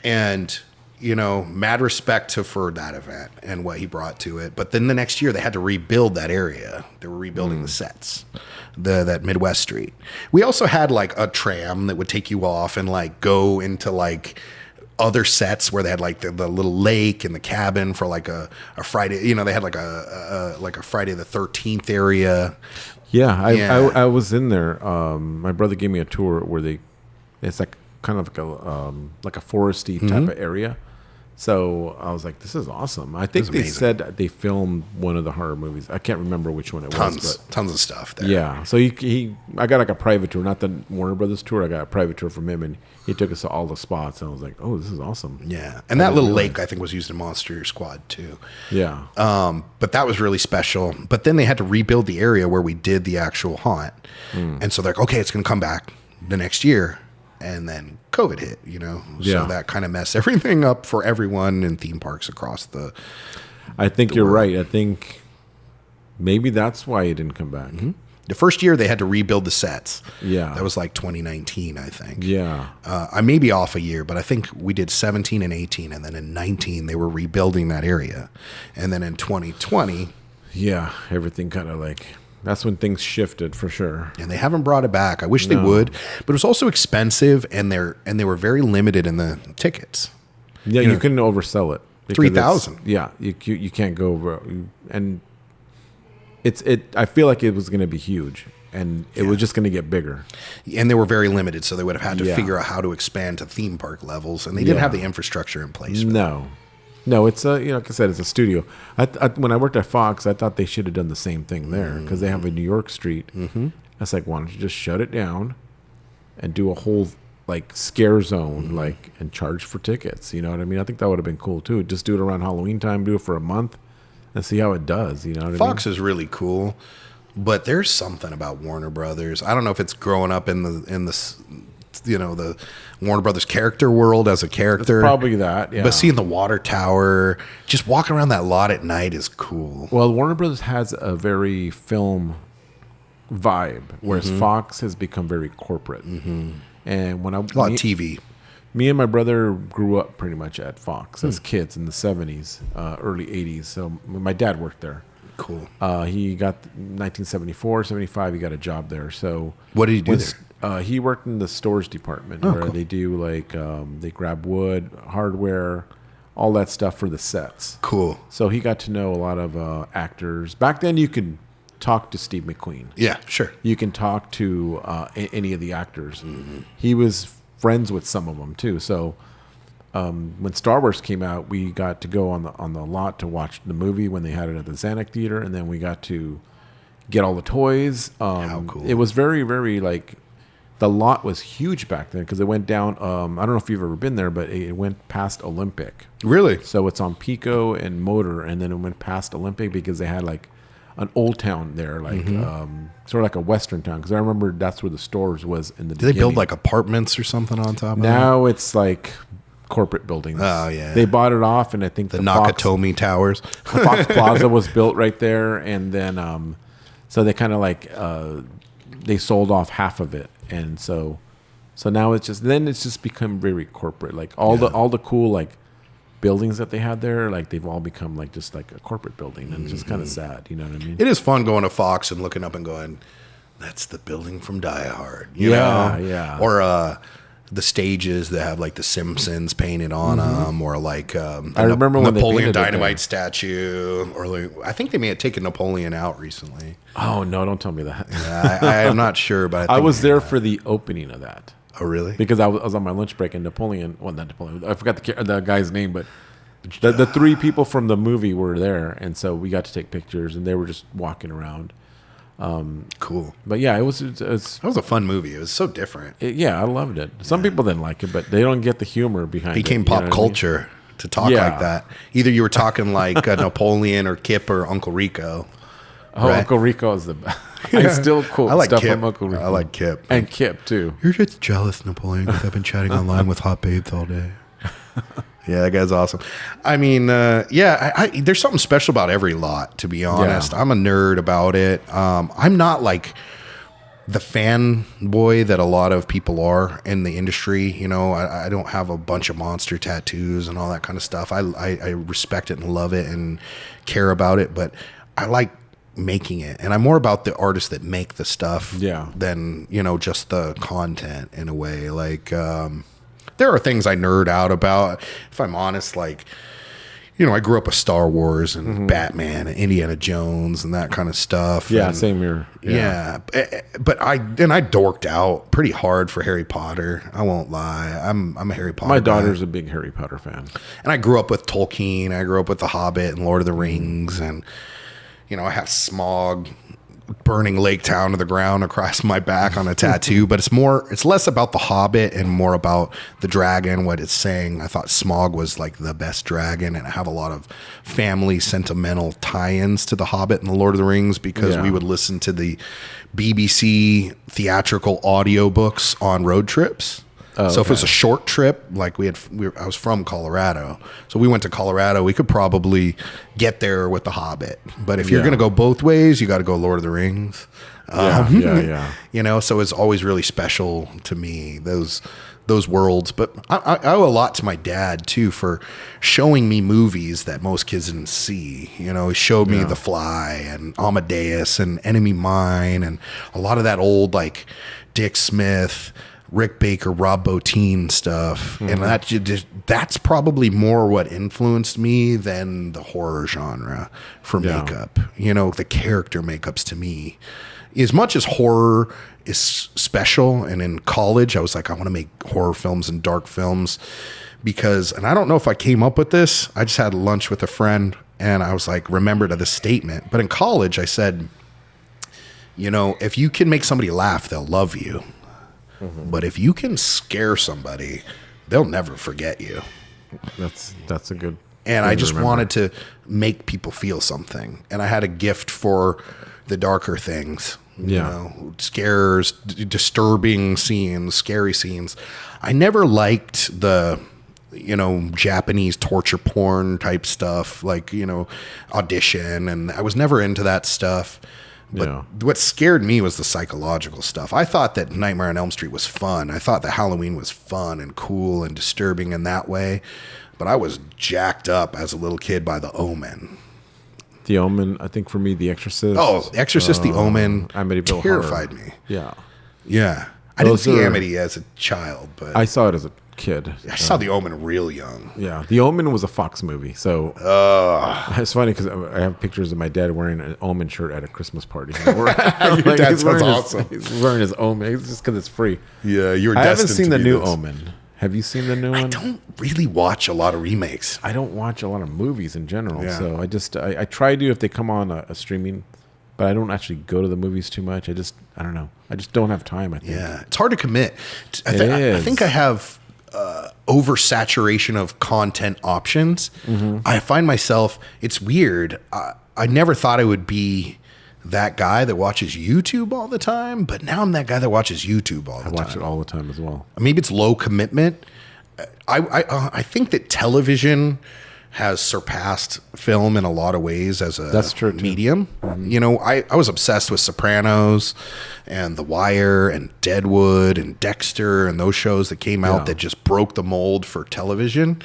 and mad respect for that event and what he brought to it. But then the next year they had to rebuild that area. They were rebuilding the sets, that Midwest Street. We also had like a tram that would take you off and like go into like other sets where they had like the little lake and the cabin for like a Friday. They had like a Friday the 13th area. Yeah, I was in there. My brother gave me a tour where it's like kind of like a foresty type of area. So I was like, this is awesome. I think they said they filmed one of the horror movies. I can't remember which one it was. Tons of stuff there. Yeah. So I got like a private tour, not the Warner Brothers tour. I got a private tour from him, and he took us to all the spots. And I was like, oh, this is awesome. Yeah. And that little lake, I think, was used in Monster Squad too. Yeah. But that was really special. But then they had to rebuild the area where we did the actual haunt. And so they're like, okay, it's going to come back the next year. And then COVID hit, so that kind of messed everything up for everyone in theme parks across the. I think you're right. I think maybe that's why it didn't come back. Mm-hmm. The first year they had to rebuild the sets. Yeah, that was like 2019, I think. Yeah, I may be off a year, but I think we did 17 and 18, and then in 19 they were rebuilding that area, and then in 2020, everything kind of like That's when things shifted for sure. And they haven't brought it back. I wish they would, but it was also expensive, and they were very limited in the tickets. Yeah, you couldn't oversell it. 3,000. Yeah, you can't go over, and I feel like it was going to be huge, and it was just going to get bigger. And they were very limited, so they would have had to figure out how to expand to theme park levels, and they didn't have the infrastructure in place. No, it's like I said, it's a studio. When I worked at Fox, I thought they should have done the same thing there because they have a New York street. Mm-hmm. I was like, why don't you just shut it down and do a whole like scare zone, like, and charge for tickets? You know what I mean? I think that would have been cool too. Just do it around Halloween time, do it for a month, and see how it does. You know what I mean? Fox is really cool, but there's something about Warner Brothers. I don't know if it's growing up in the the Warner Brothers character world as a character. It's probably that, yeah. But seeing the water tower, just walking around that lot at night is cool. Well, Warner Brothers has a very film vibe, whereas Fox has become very corporate. Mm-hmm. And when a lot of TV. Me and my brother grew up pretty much at Fox as kids in the 70s, early 80s. So my dad worked there. Cool. He got 1974, 75. He got a job there. So what did he do there? He worked in the stores department where cool. They do like they grab wood, hardware, all that stuff for the sets. Cool. So he got to know a lot of actors. Back then, you could talk to Steve McQueen. Yeah, sure. You can talk to any of the actors. Mm-hmm. He was friends with some of them too. So when Star Wars came out, we got to go on the lot to watch the movie when they had it at the Zanuck Theater, and then we got to get all the toys. How cool! It was very, very like. The lot was huge back then because it went down. I don't know if you've ever been there, but it went past Olympic. Really? So it's on Pico and Motor, and then it went past Olympic because they had like an old town there, like sort of like a western town. Because I remember that's where the stores was in the beginning. Did they build like apartments or something on top of that? Now it's like corporate buildings. Oh, yeah. They bought it off, and I think the Nakatomi Towers. The Fox Plaza was built right there, and then so they kind of like they sold off half of it. And so now it's just become very corporate. Like all the cool like buildings that they had there, like they've all become like just like a corporate building, and it's just kind of sad. You know what I mean? It is fun going to Fox and looking up and going, "That's the building from Die Hard." You know? Yeah. Or the stages that have like the Simpsons painted on them, or like I remember when Napoleon Dynamite statue, or like, I think they may have taken Napoleon out recently. Oh no! Don't tell me that. Yeah, I'm not sure, but I was there for the opening of that. Oh really? Because I was on my lunch break, and Napoleon. Well, not Napoleon. I forgot the guy's name, but the three people from the movie were there, and so we got to take pictures, and they were just walking around. Cool. But yeah, it was that was a fun movie. It was so different. I loved it. Some people didn't like it, but they don't get the humor behind it. Became pop culture to talk like that. Either you were talking like Napoleon or Kip or Uncle Rico. Oh, right? Uncle Rico is the best. I still quote stuff Kip. from Uncle Rico. I like Kip. And Kip too. You're just jealous, Napoleon, because I've been chatting online with hot babes all day. Yeah, that guy's awesome. I mean, there's something special about every lot, to be honest. Yeah. I'm a nerd about it. I'm not like the fanboy that a lot of people are in the industry. You know, I don't have a bunch of monster tattoos and all that kind of stuff. I respect it and love it and care about it, but I like making it, and I'm more about the artists that make the stuff than, you know, just the content in a way. Like, there are things I nerd out about, if I'm honest, like, you know, I grew up with Star Wars and Batman and Indiana Jones and that kind of stuff. Yeah, and, same here. Yeah. But I dorked out pretty hard for Harry Potter. I won't lie. I'm a Harry Potter My daughter's a big Harry Potter fan. And I grew up with Tolkien. I grew up with The Hobbit and Lord of the Rings. And, you know, I have Smaug burning Lake Town to the ground across my back on a tattoo, but it's less about the Hobbit and more about the dragon, what it's saying. I thought Smaug was like the best dragon, and I have a lot of family sentimental tie-ins to the Hobbit and the Lord of the Rings because we would listen to the BBC theatrical audiobooks on road trips. So if it was a short trip, like I was from Colorado, so we went to Colorado, we could probably get there with The Hobbit. But if you're going to go both ways, you got to go Lord of the Rings. Yeah. You know, so it's always really special to me, those worlds. But I owe a lot to my dad too for showing me movies that most kids didn't see. You know, he showed me The Fly and Amadeus and Enemy Mine and a lot of that old like Dick Smith, Rick Baker, Rob Bottin stuff. And that's probably more what influenced me than the horror genre for makeup. You know, the character makeups to me. As much as horror is special, and in college I was like, I want to make horror films and dark films because, and I don't know if I came up with this, I just had lunch with a friend and I was like, remembered the statement. But in college I said, you know, if you can make somebody laugh, they'll love you. But if you can scare somebody, they'll never forget you. That's a good. And I just wanted to make people feel something. And I had a gift for the darker things. You know, scares, disturbing scenes, scary scenes. I never liked the, you know, Japanese torture porn type stuff, like, you know, Audition. And I was never into that stuff. But what scared me was the psychological stuff. I thought that Nightmare on Elm Street was fun. I thought that Halloween was fun and cool and disturbing in that way. But I was jacked up as a little kid by The Omen. The Omen, I think for me, The Exorcist. Oh, The Exorcist, The Omen Amityville terrified Horror. me. Yeah. I didn't see Amity as a child, but I saw it as a kid. I saw The Omen real young. Yeah, The Omen was a Fox movie, so it's funny because I have pictures of my dad wearing an Omen shirt at a Christmas party. Your dad sounds awesome. He's wearing his Omen. It's just because it's free. Yeah, you were. I haven't destined seen to the be new this. Omen. Have you seen the new one? I don't really watch a lot of remakes. I don't watch a lot of movies in general, Yeah. so I try to if they come on a streaming, but I don't actually go to the movies too much. I don't know. I just don't have time. I think. Yeah, it's hard to commit. I is. think I have oversaturation of content options. I find myself. It's weird. I never thought I would be that guy that watches YouTube all the time, but now I'm that guy that watches YouTube all the time. I watch it all the time as well. Maybe it's low commitment. I think that television has surpassed film in a lot of ways as That's true, too. medium. You know, I was obsessed with Sopranos and The Wire and Deadwood and Dexter and those shows that came out that just broke the mold for television.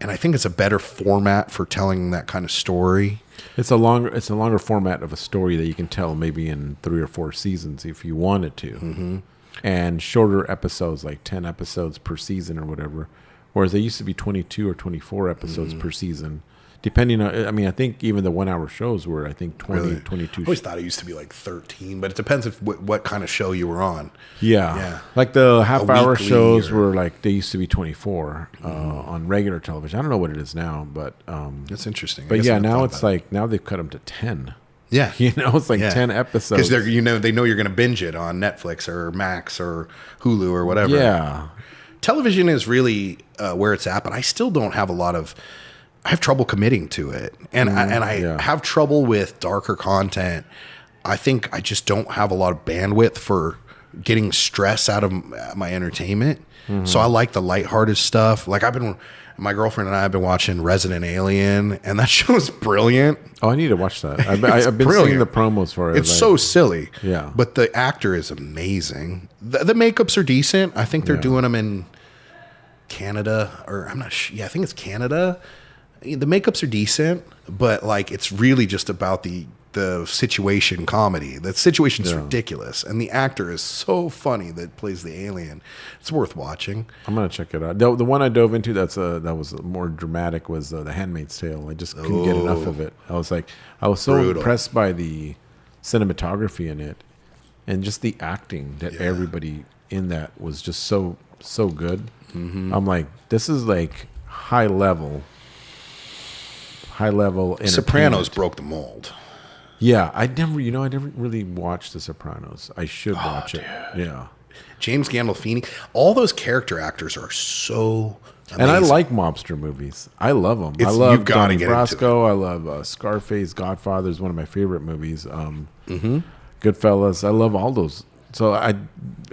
And I think it's a better format for telling that kind of story. It's a longer format of a story that you can tell maybe in 3 or 4 seasons if you wanted to, and shorter episodes like 10 episodes per season or whatever. Whereas they used to be 22 or 24 episodes per season, depending on. I mean, I think even the 1 hour shows were 20, Really? 22. I always thought it used to be like 13, but it depends if what kind of show you were on. Yeah. Like the half hour weekly shows or- were like they used to be 24 on regular television. I don't know what it is now, but That's interesting. I But guess I yeah, hadn't now thought it's about it. like now they've cut them to 10. Yeah. You know, it's like 10 episodes. Because they know you're going to binge it on Netflix or Max or Hulu or whatever. Yeah. Television is really where it's at, but I still don't have I have trouble committing to it. And I have trouble with darker content. I think I just don't have a lot of bandwidth for getting stress out of my entertainment. So I like the lighthearted stuff. Like my girlfriend and I have been watching Resident Alien, and that show is brilliant. Oh, I need to watch that. I've been brilliant. seeing the promos for it. It's so silly. Yeah. But the actor is amazing. The makeups are decent. I think they're doing them in Canada, or I'm not sure. Yeah, I think it's Canada. The makeups are decent, but like it's really just about the situation comedy. The situation's ridiculous, and the actor is so funny that plays the alien. It's worth watching. I'm gonna check it out. The one I dove into that was more dramatic was The Handmaid's Tale. I just couldn't get enough of it. I was so Brutal. impressed by the cinematography in it, and just the acting that everybody in that was just so good. I'm like, this is like high level entertainment. Sopranos broke the mold. Yeah, I never really watched The Sopranos. I should watch it. Yeah. James Gandolfini, all those character actors are so amazing. And I like mobster movies. I love them. I You've love gotta Donnie get into Brasco. I love Scarface. Godfather is one of my favorite movies. Goodfellas. I love all those. So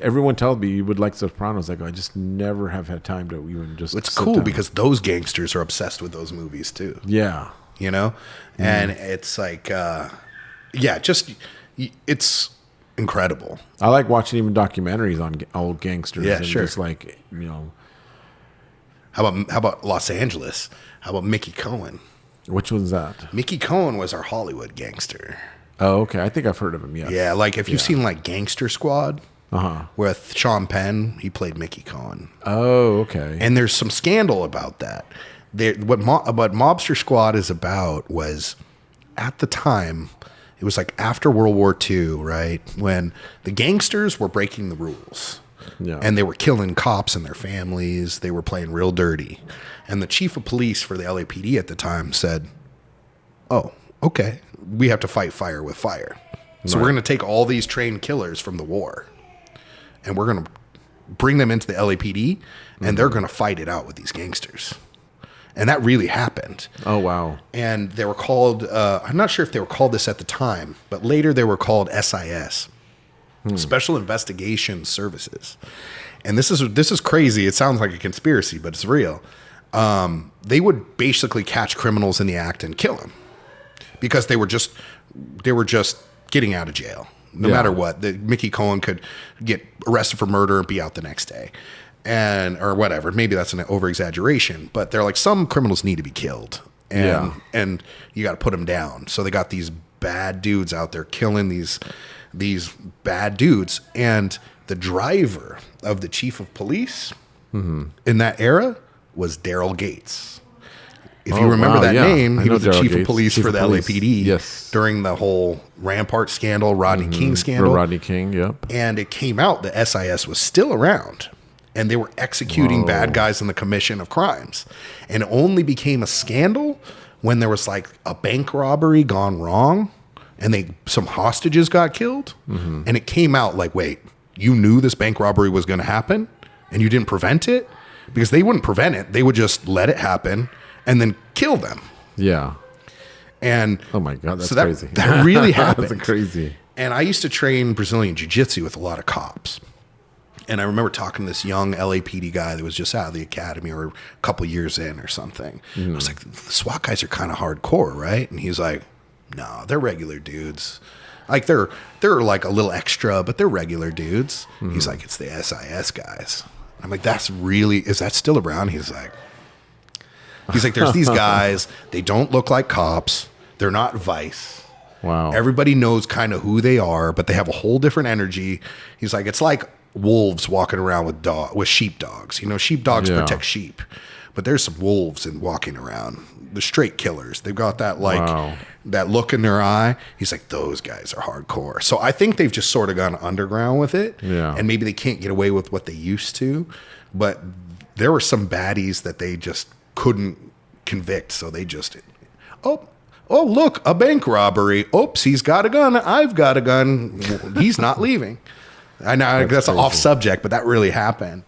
everyone tells me you would like Sopranos. I go, I just never have had time to even just. It's sit cool down. because those gangsters are obsessed with those movies too. Yeah. You know, and it's like, it's incredible. I like watching even documentaries on old gangsters. Yeah, and sure. Just like, you know. How about Los Angeles? How about Mickey Cohen? Which one's that? Mickey Cohen was our Hollywood gangster. Oh, okay. I think I've heard of him, yes. Yeah, like if you've seen like Gangster Squad Uh-huh. with Sean Penn, he played Mickey Cohen. Oh, okay. And there's some scandal about that. What Mobster Squad is about was, at the time, it was like after World War II, right? When the gangsters were breaking the rules. Yeah. And they were killing cops and their families. They were playing real dirty. And the chief of police for the LAPD at the time said, oh, okay, we have to fight fire with fire. So we're going to take all these trained killers from the war and we're going to bring them into the LAPD and they're going to fight it out with these gangsters. And that really happened. Oh, wow. And they were called, I'm not sure if they were called this at the time, but later they were called SIS, Special Investigation Services. And this is crazy. It sounds like a conspiracy, but it's real. They would basically catch criminals in the act and kill them because they were just getting out of jail. No matter what, Mickey Cohen could get arrested for murder and be out the next day. Or whatever. Maybe that's an over exaggeration, but they're like, some criminals need to be killed and you got to put them down. So they got these bad dudes out there killing these bad dudes. And the driver of the chief of police in that era was Daryl Gates. If you remember that name, he was the chief of police for the LAPD during the whole Rampart scandal, Rodney King scandal. Rodney King, yep. And it came out that SIS was still around. And they were executing bad guys in the commission of crimes. And it only became a scandal when there was like a bank robbery gone wrong and some hostages got killed. And it came out like, wait, you knew this bank robbery was going to happen and you didn't prevent it? Because they wouldn't prevent it. They would just let it happen and then kill them. Yeah. And oh my God, that's so crazy. That really happened. That's crazy. And I used to train Brazilian Jiu-Jitsu with a lot of cops. And I remember talking to this young LAPD guy that was just out of the academy or a couple years in or something. I was like, the SWAT guys are kind of hardcore, right? And he's like, no, they're regular dudes. Like they're like a little extra, but they're regular dudes. He's like, it's the SIS guys. I'm like, is that still around? He's like, there's these guys. They don't look like cops. They're not Vice. Wow. Everybody knows kind of who they are, but they have a whole different energy. He's like, it's like wolves walking around with sheepdogs. You know, sheepdogs protect sheep, but there's some wolves and walking around. The straight killers. They've got that that look in their eye. He's like, those guys are hardcore. So I think they've just sort of gone underground with it. Yeah. And maybe they can't get away with what they used to, but there were some baddies that they just couldn't convict. So they just, oh, look, a bank robbery. Oops, he's got a gun. I've got a gun. He's not leaving. I know that's off subject, but that really happened.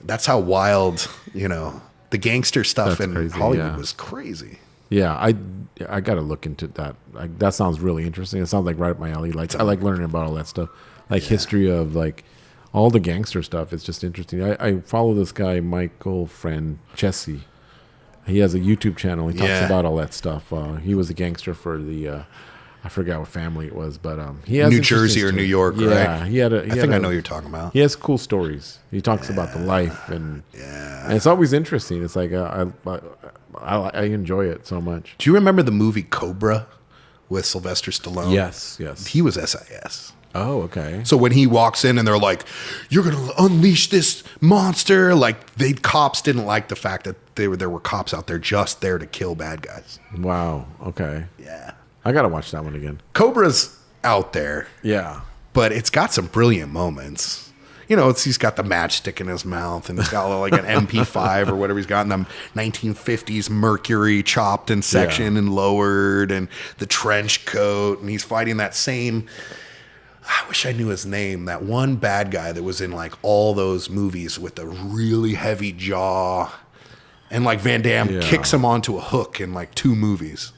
That's how wild, the gangster stuff in Hollywood was crazy. Yeah, I got to look into that. That sounds really interesting. It sounds like right up my alley. Like I like learning about all that stuff, like history of like all the gangster stuff. It's just interesting. I follow this guy Michael Jesse. He has a YouTube channel. He talks about all that stuff. He was a gangster for the. I forgot what family it was, but he has New Jersey or New York, right? Yeah, he had. I think I know what you're talking about. He has cool stories. He talks about the life and it's always interesting. It's like I enjoy it so much. Do you remember the movie Cobra with Sylvester Stallone? Yes. He was SIS. Oh, okay. So when he walks in and they're like, "You're gonna unleash this monster," like cops didn't like the fact that there were cops out there just there to kill bad guys. Wow. Okay. Yeah. I gotta watch that one again. Cobra's out there. Yeah. But it's got some brilliant moments. He's got the matchstick in his mouth and he's got like an MP5 or whatever he's got in the 1950s Mercury chopped and sectioned and lowered and the trench coat. And he's fighting that same, I wish I knew his name, that one bad guy that was in like all those movies with the really heavy jaw. And like Van Damme kicks him onto a hook in like 2 movies.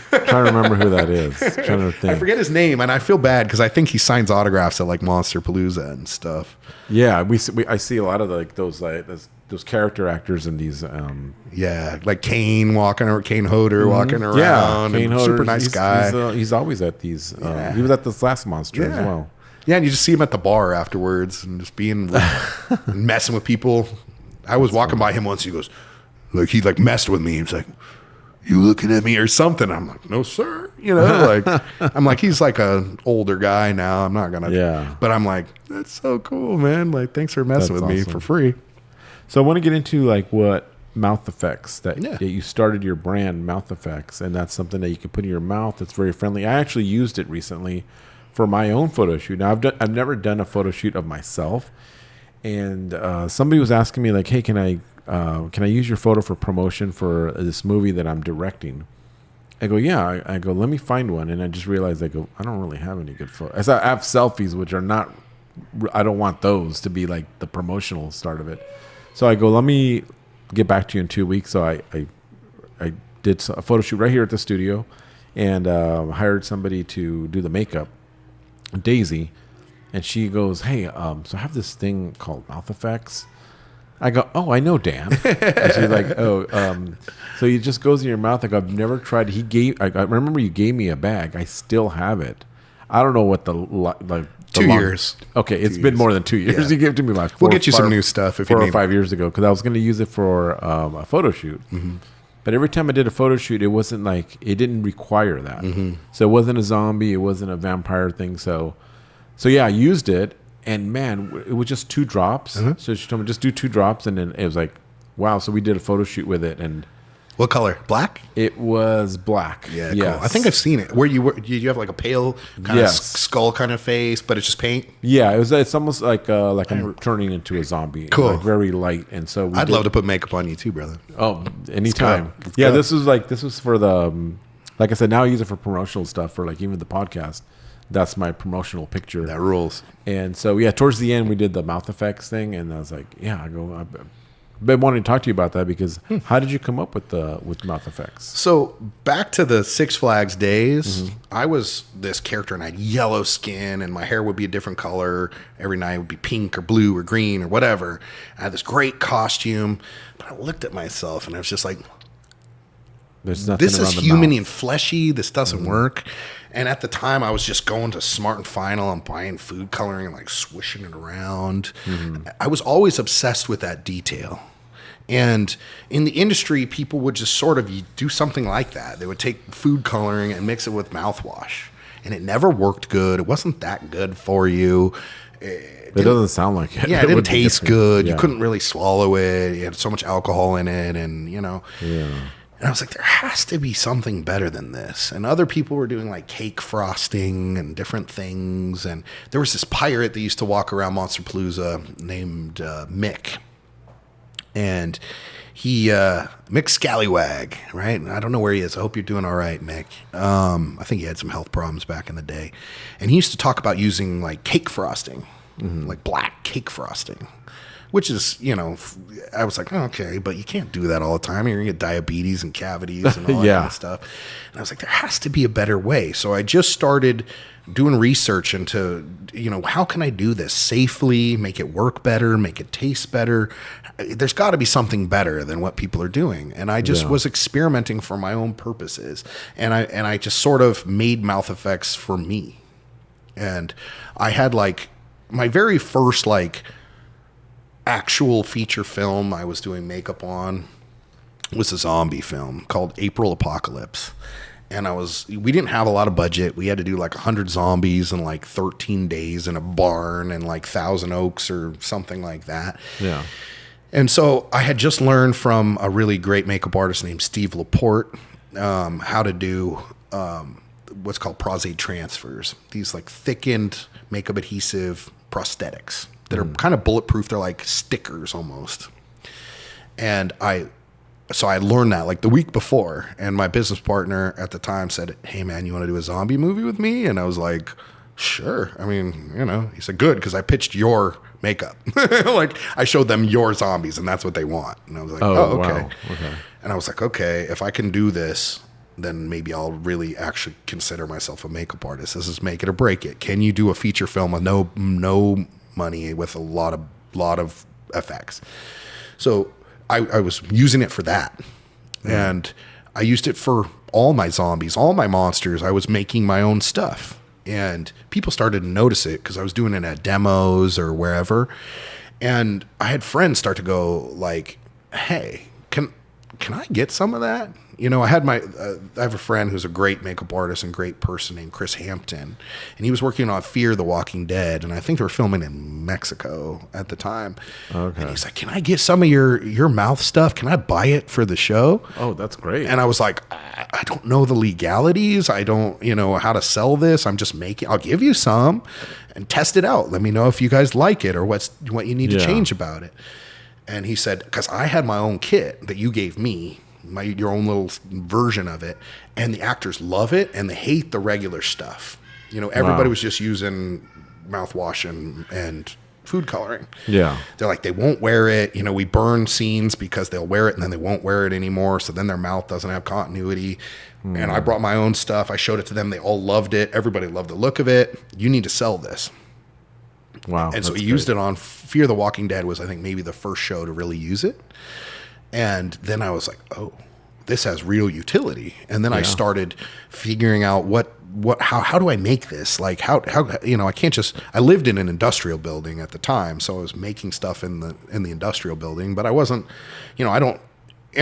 Trying to remember who that is. Trying to think. I forget his name, and I feel bad because I think he signs autographs at like Monsterpalooza and stuff. Yeah, I see a lot of those character actors in these. Like Kane Hodder walking around. Yeah, Kane Hodder, super nice guy. He's always at these. He was at this last Monster as well. Yeah, and you just see him at the bar afterwards and just being and messing with people. I was walking by him once. He goes, like he like messed with me. He was like, "You looking at me or something?" I'm like, "No, sir." You know, like I'm like he's like an older guy now. I'm not gonna. Yeah. But I'm like, that's so cool, man. Like, thanks for messing with me for free. So I want to get into like what mouth effects that Yeah. you started your brand Mouth Effects, and that's something that you can put in your mouth that's very friendly. I actually used it recently for my own photo shoot. Now I've never done a photo shoot of myself, and somebody was asking me like, hey, can I use your photo for promotion for this movie that I'm directing? I go, yeah. I go, let me find one. And I just realized, I go, I don't really have any good photos. I have selfies, which are not, I don't want those to be like the promotional start of it. So I go, let me get back to you in 2 weeks. So I did a photo shoot right here at the studio and hired somebody to do the makeup, Daisy. And she goes, hey, so I have this thing called Mouth Effects. I go, oh, I know Dan. And she's like, oh, so it just goes in your mouth. I go, I've never tried. I remember you gave me a bag. I still have it. I don't know what the 2 years. Okay, it's been more than 2 years. Yeah. You gave it to me like We'll get you some new stuff if you 4 or need 5 years ago because I was going to use it for a photo shoot. Mm-hmm. But every time I did a photo shoot, it wasn't like it didn't require that. Mm-hmm. So it wasn't a zombie. It wasn't a vampire thing. So yeah, I used it. And man, it was just 2 drops. Uh-huh. So she told me just do 2 drops, and then it was like, wow. So we did a photo shoot with it, and What color? Black? it was black. Yeah, yes. cool. I think I've seen it. Where you have like a pale kind of Yes. skull kind of face, but it's just paint. Yeah, it's almost like I'm turning into a zombie. Cool. Like very light, and so I'd love to put makeup on you too, brother. Oh, anytime. Let's Yeah, go. this was for the like I said. Now I use it for promotional stuff for like even the podcast. That's my promotional picture. That rules. And so, yeah, towards the end, we did the mouth effects thing, and I was like, yeah, I've been wanting to talk to you about that because how did you come up with mouth effects? So back to the Six Flags days, I was this character and I had yellow skin and my hair would be a different color. Every night it would be pink or blue or green or whatever. I had this great costume, but I looked at myself and I was just like, There's nothing this around is the human mouth. and fleshy. This doesn't work. And at the time, I was just going to Smart and Final and buying food coloring and like swishing it around. I was always obsessed with that detail. And in the industry, people would just sort of do something like that. They would take food coloring and mix it with mouthwash. And it never worked good. It wasn't that good for you. It doesn't sound like it. Yeah, it would didn't be taste different. good. Yeah. You couldn't really swallow it. You had so much alcohol in it, and Yeah. And I was like, there has to be something better than this. And other people were doing like cake frosting and different things. And there was this pirate that used to walk around Monsterpalooza named Mick. And he, Mick Scallywag, right? I don't know where he is. I hope you're doing all right, Mick. I think he had some health problems back in the day. And he used to talk about using like cake frosting, like black cake frosting. Which is, I was like, oh, okay, but you can't do that all the time. You're going to get diabetes and cavities and all that Yeah. kind of stuff. And I was like, there has to be a better way. So I just started doing research into, how can I do this safely, make it work better, make it taste better? There's got to be something better than what people are doing. And I just was experimenting for my own purposes. And I just sort of made mouth effects for me. And I had like my very first actual feature film I was doing makeup on was a zombie film called April Apocalypse. And we didn't have a lot of budget. We had to do like 100 zombies in like 13 days in a barn in like Thousand Oaks or something like that. Yeah. And so I had just learned from a really great makeup artist named Steve Laporte how to do what's called prostate transfers. These like thickened makeup adhesive prosthetics that are kind of bulletproof. They're like stickers almost. And so I learned that like the week before, and my business partner at the time said, hey man, you want to do a zombie movie with me? And I was like, sure. I mean, he said, good, because I pitched your makeup. Like I showed them your zombies and that's what they want. And I was like, oh, okay. Wow. Okay. And I was like, okay, if I can do this, then maybe I'll really actually consider myself a makeup artist. This is make it or break it. Can you do a feature film with no money with a lot of effects? So I was using it for that. And I used it for all my zombies, all my monsters. I was making my own stuff. And people started to notice it because I was doing it at demos or wherever. And I had friends start to go like, hey, can I get some of that? You know, I have a friend who's a great makeup artist and great person named Chris Hampton, and he was working on Fear the Walking Dead, and I think they were filming in Mexico at the time. Okay. And he's like, can I get some of your mouth stuff? Can I buy it for the show? Oh, that's great. And I was like, I don't know the legalities. I don't, how to sell this. I'm just I'll give you some and test it out. Let me know if you guys like it or what you need to change about it. And he said, because I had my own kit that you gave me, your own little version of it, and the actors love it and they hate the regular stuff. Everybody was just using mouthwash and food coloring. Yeah. They're like, they won't wear it. We burn scenes because they'll wear it and then they won't wear it anymore. So then their mouth doesn't have continuity. And I brought my own stuff. I showed it to them. They all loved it. Everybody loved the look of it. You need to sell this. Wow. And so he used it on Fear the Walking Dead was, I think, maybe the first show to really use it. And then I was like, oh, this has real utility. And then I started figuring out how do I make this? Like how I can't just, I lived in an industrial building at the time. So I was making stuff in the industrial building, but I wasn't, and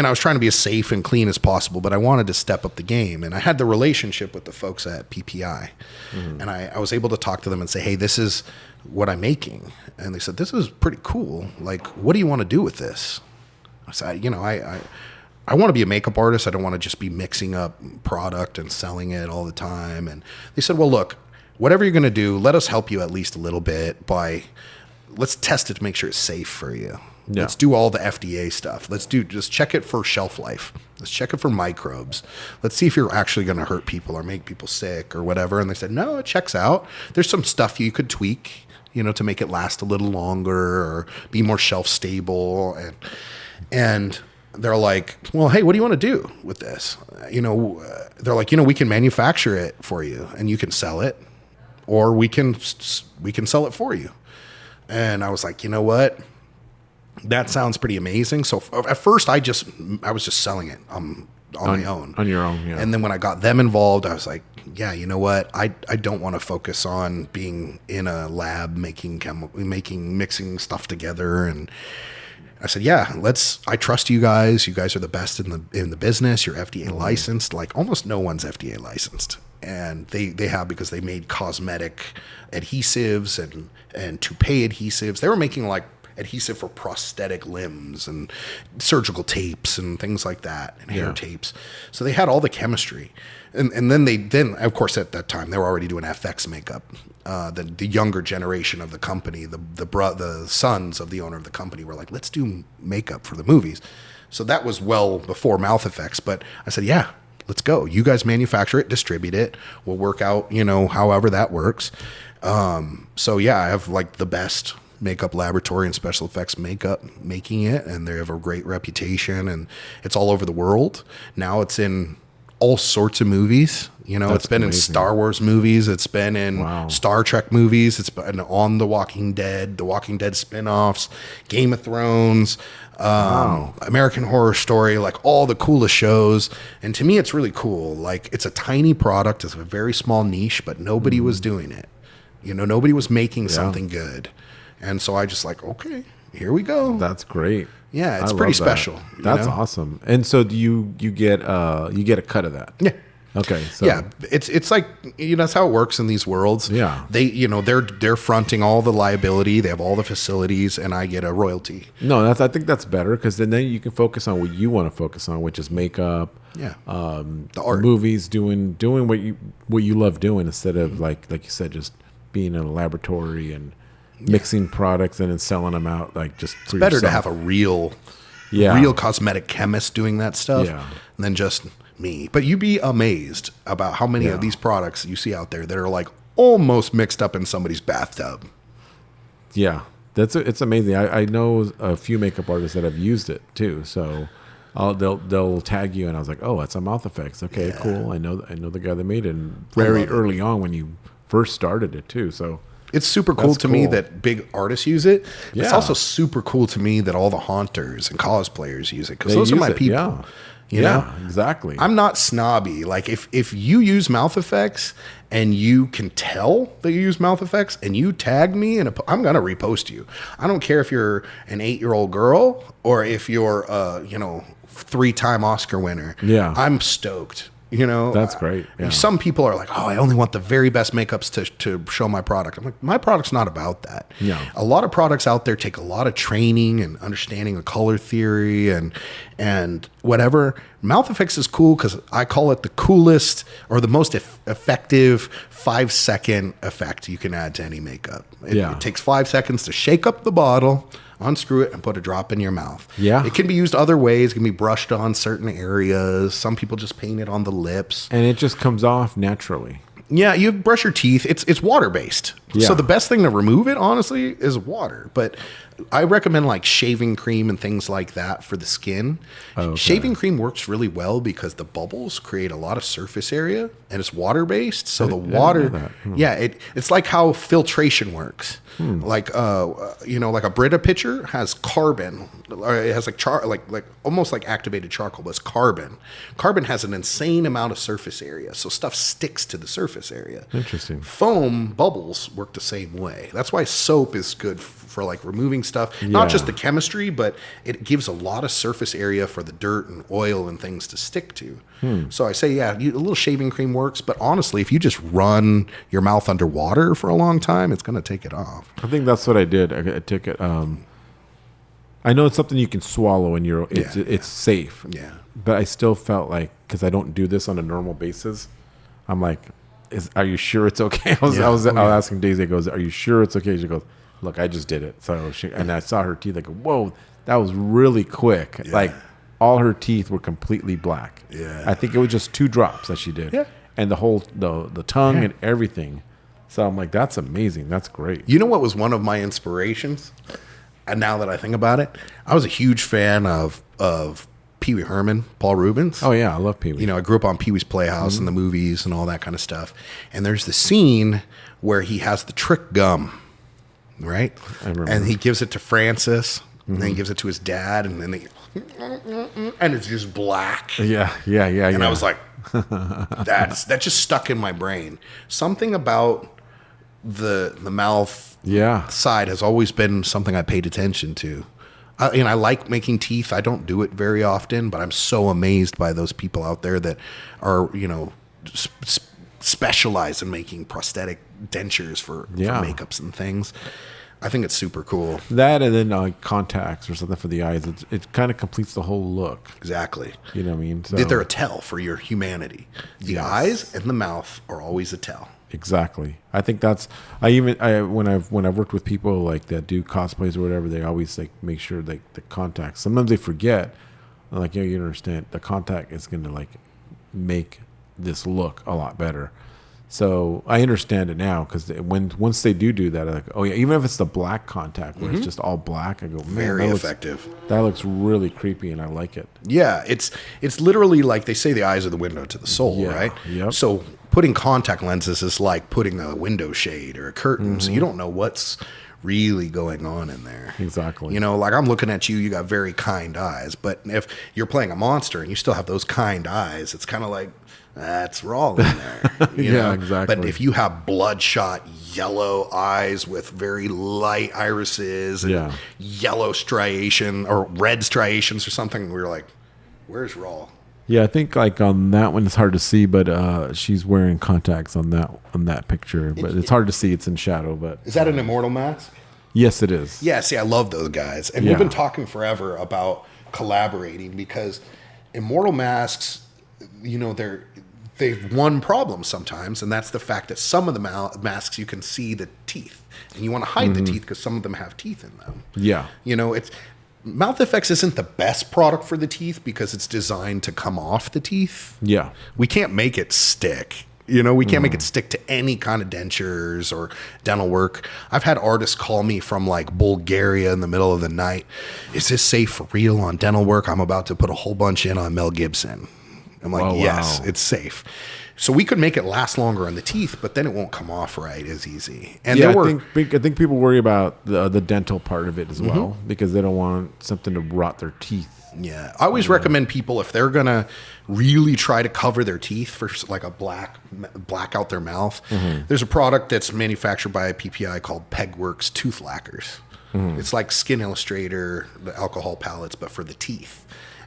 I was trying to be as safe and clean as possible, but I wanted to step up the game. And I had the relationship with the folks at PPI. Mm-hmm. And I was able to talk to them and say, hey, this is what I'm making. And they said, this is pretty cool. Like, what do you want to do with this? I said, I want to be a makeup artist. I don't want to just be mixing up product and selling it all the time. And they said, well, look, whatever you're going to do, let us help you at least a little bit let's test it to make sure it's safe for you. Yeah. Let's do all the FDA stuff. Just check it for shelf life. Let's check it for microbes. Let's see if you're actually going to hurt people or make people sick or whatever. And they said, no, it checks out. There's some stuff you could tweak, to make it last a little longer or be more shelf stable. And they're like, well, hey, what do you want to do with this? They're like, we can manufacture it for you and you can sell it, or we can sell it for you. And I was like, you know what? That sounds pretty amazing. So at first I was just selling it on my own. On your own, yeah. And then when I got them involved, I was like, yeah, you know what? I don't want to focus on being in a lab mixing stuff together. And I said, yeah, I trust you guys. You guys are the best in the business. You're FDA licensed. Like almost no one's FDA licensed. And they have, because they made cosmetic adhesives and toupee adhesives. They were making like adhesive for prosthetic limbs and surgical tapes and things like that, and hair tapes. So they had all the chemistry. And then of course at that time they were already doing FX makeup. The younger generation of the company, the sons of the owner of the company were like, let's do makeup for the movies. So that was well before mouth effects. But I said, yeah, let's go. You guys manufacture it, distribute it. We'll work out, however that works. So yeah, I have like the best makeup laboratory and special effects makeup making it, and they have a great reputation, and it's all over the world. Now it's in all sorts of movies. It's been amazing. In Star Wars movies. It's been in Star Trek movies. It's been on The Walking Dead spinoffs, Game of Thrones, American Horror Story, like all the coolest shows. And to me, it's really cool. Like it's a tiny product. It's a very small niche, but nobody was doing it. Nobody was making something good. And so I just like, okay, here we go. That's great. Yeah, it's pretty special. That's awesome. And so do you get a cut of that? Yeah. Okay. So. Yeah, it's like that's how it works in these worlds. Yeah. They're fronting all the liability. They have all the facilities, and I get a royalty. No, I think that's better, because then you can focus on what you want to focus on, which is makeup. Yeah. The art, movies, doing what you love doing, instead of like you said, just being in a laboratory and mixing products and then selling them out. Like just it's better to have a real cosmetic chemist doing that stuff than just me. But you'd be amazed about how many of these products you see out there that are like almost mixed up in somebody's bathtub. Yeah, it's amazing. I know a few makeup artists that have used it too. So they'll tag you, and I was like, oh, it's a mouth effects. Okay, cool. I know the guy that made it, and very early on when you first started it too. So. It's super cool to me that big artists use it. Yeah. It's also super cool to me that all the haunters and cosplayers use it, because those are my people. Yeah. You know? Exactly. I'm not snobby. Like if you use mouth effects and you can tell that you use mouth effects and you tag me and I'm going to repost you. I don't care if you're an 8-year-old girl or if you're a, 3-time Oscar winner. Yeah. I'm stoked. That's great. Yeah. Some people are like, oh, I only want the very best makeups to show my product. I'm like, my product's not about that. Yeah. A lot of products out there take a lot of training and understanding of color theory and whatever. Mouth effects is cool because I call it the coolest or the most effective 5-second effect you can add to any makeup. It takes 5 seconds to shake up the bottle, unscrew it, and put a drop in your mouth. Yeah. It can be used other ways. It can be brushed on certain areas. Some people just paint it on the lips. And it just comes off naturally. Yeah, you brush your teeth. It's water-based. Yeah. So the best thing to remove it, honestly, is water. But I recommend like shaving cream and things like that for the skin. Okay. Shaving cream works really well because the bubbles create a lot of surface area and it's water-based. So the water, it's like how filtration works. Like like a Brita pitcher has carbon, or it has like almost like activated charcoal, but it's carbon. Carbon has an insane amount of surface area, so stuff sticks to the surface area. Interesting. Foam bubbles work the same way. That's why soap is good for like removing stuff, not just the chemistry, but it gives a lot of surface area for the dirt and oil and things to stick to. So I say, a little shaving cream works, but honestly, if you just run your mouth underwater for a long time, it's going to take it off. I think that's what I did. I took it. I know it's something you can swallow and it's safe. Yeah. But I still felt like, because I don't do this on a normal basis, I'm like, are you sure it's okay? I was asking Daisy, I goes, are you sure it's okay? She goes, look, I just did it. So and I saw her teeth. I go, whoa, that was really quick. Yeah. Like all her teeth were completely black. Yeah. I think it was just 2 drops that she did. Yeah. And the whole the tongue and everything. So I'm like, that's amazing. That's great. You know what was one of my inspirations? And now that I think about it, I was a huge fan of Pee Wee Herman, Paul Rubens. Oh yeah, I love Pee Wee. I grew up on Pee Wee's Playhouse and the movies and all that kind of stuff. And there's the scene where he has the trick gum, right? I remember. And he gives it to Francis, and then he gives it to his dad, and then and it's just black. Yeah. And I was like, that just stuck in my brain. Something about the mouth side has always been something I paid attention to. I like making teeth. I don't do it very often, but I'm so amazed by those people out there that are, specialize in making prosthetic dentures for makeups and things. I think it's super cool. That and then contacts or something for the eyes. It kind of completes the whole look. Exactly. You know what I mean? So, They're a tell for your humanity. The eyes and the mouth are always a tell. Exactly. I think that's. When I've worked with people like that do cosplays or whatever, they always like make sure like the contacts. Sometimes they forget. I'm like, you understand, the contact is going to like make this look a lot better. So I understand it now because once they do that, I'm like, oh yeah, even if it's the black contact where it's just all black, I go, man, very effective. That looks really creepy, and I like it. Yeah, it's literally like they say the eyes are the window to the soul, right? Yep. So putting contact lenses is like putting a window shade or a curtain, so you don't know what's really going on in there. Exactly. Like I'm looking at you, you got very kind eyes, but if you're playing a monster and you still have those kind eyes, it's kind of like, that's Rawl in there. Yeah, exactly. But if you have bloodshot yellow eyes with very light irises and yellow striation or red striations or something, we're like, where's Rawl? Yeah, I think like on that one it's hard to see, but she's wearing contacts on that picture. But it's hard to see; it's in shadow. But is that an Immortal mask? Yes, it is. Yeah, see, I love those guys, and we've been talking forever about collaborating because Immortal masks, they've one problem sometimes, and that's the fact that some of the masks you can see the teeth, and you want to hide the teeth because some of them have teeth in them. Yeah, it's. Mouth Effects isn't the best product for the teeth because it's designed to come off the teeth. Yeah. We can't make it stick. We can't make it stick to any kind of dentures or dental work. I've had artists call me from like Bulgaria in the middle of the night. Is this safe for real on dental work? I'm about to put a whole bunch in on Mel Gibson. I'm like, yes, it's safe. So we could make it last longer on the teeth, but then it won't come off right as easy. And I think people worry about the dental part of it as well because they don't want something to rot their teeth. Yeah. I always recommend people, if they're going to really try to cover their teeth for like a black out their mouth, there's a product that's manufactured by a PPI called Pegworks Tooth Lacquers. It's like Skin Illustrator, the alcohol palettes, but for the teeth.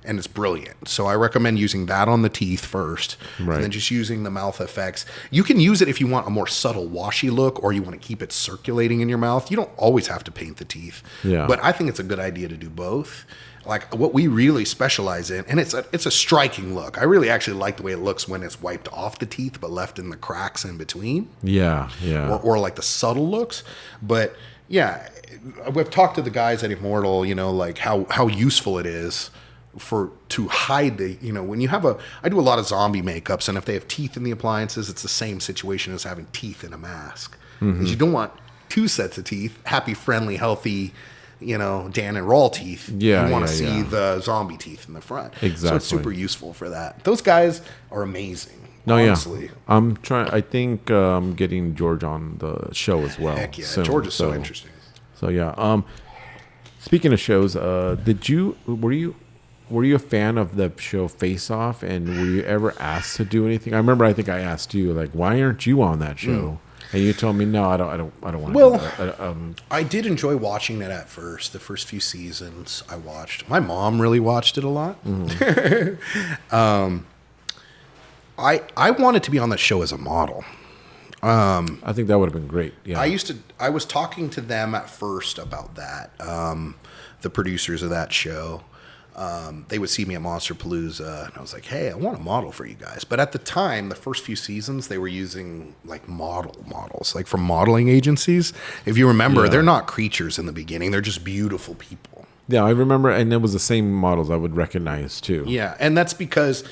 And it's brilliant. So I recommend using that on the teeth first, and then just using the mouth effects. You can use it if you want a more subtle washy look, or you want to keep it circulating in your mouth. You don't always have to paint the teeth. Yeah. But I think it's a good idea to do both. Like what we really specialize in, and it's a striking look. I really actually like the way it looks when it's wiped off the teeth, but left in the cracks in between. Yeah. Or like the subtle looks. But yeah, we've talked to the guys at Immortal, like how useful it is to hide the, when you have I do a lot of zombie makeups, and if they have teeth in the appliances, it's the same situation as having teeth in a mask. Because you don't want two sets of teeth, happy, friendly, healthy, Dan and Rawl teeth. Yeah, you want to see the zombie teeth in the front. Exactly. So it's super useful for that. Those guys are amazing. No, honestly. yeah. I think getting George on the show as well. Heck yeah. soon. George is so interesting. So yeah. Speaking of shows, were you a fan of the show Face Off, and were you ever asked to do anything? I remember, I think I asked you, like, why aren't you on that show? And you told me, no, I don't want to. Well, I did enjoy watching it at first. The first few seasons I watched. My mom really watched it a lot. I wanted to be on that show as a model. I think that would have been great. Yeah. I was talking to them at first about that. The producers of that show. They would see me at Monsterpalooza, and I was like, hey, I want to model for you guys. But at the time, the first few seasons, they were using like models, like from modeling agencies. If you remember, they're not creatures in the beginning. They're just beautiful people. Yeah, I remember, and it was the same models I would recognize too. Yeah, and that's because,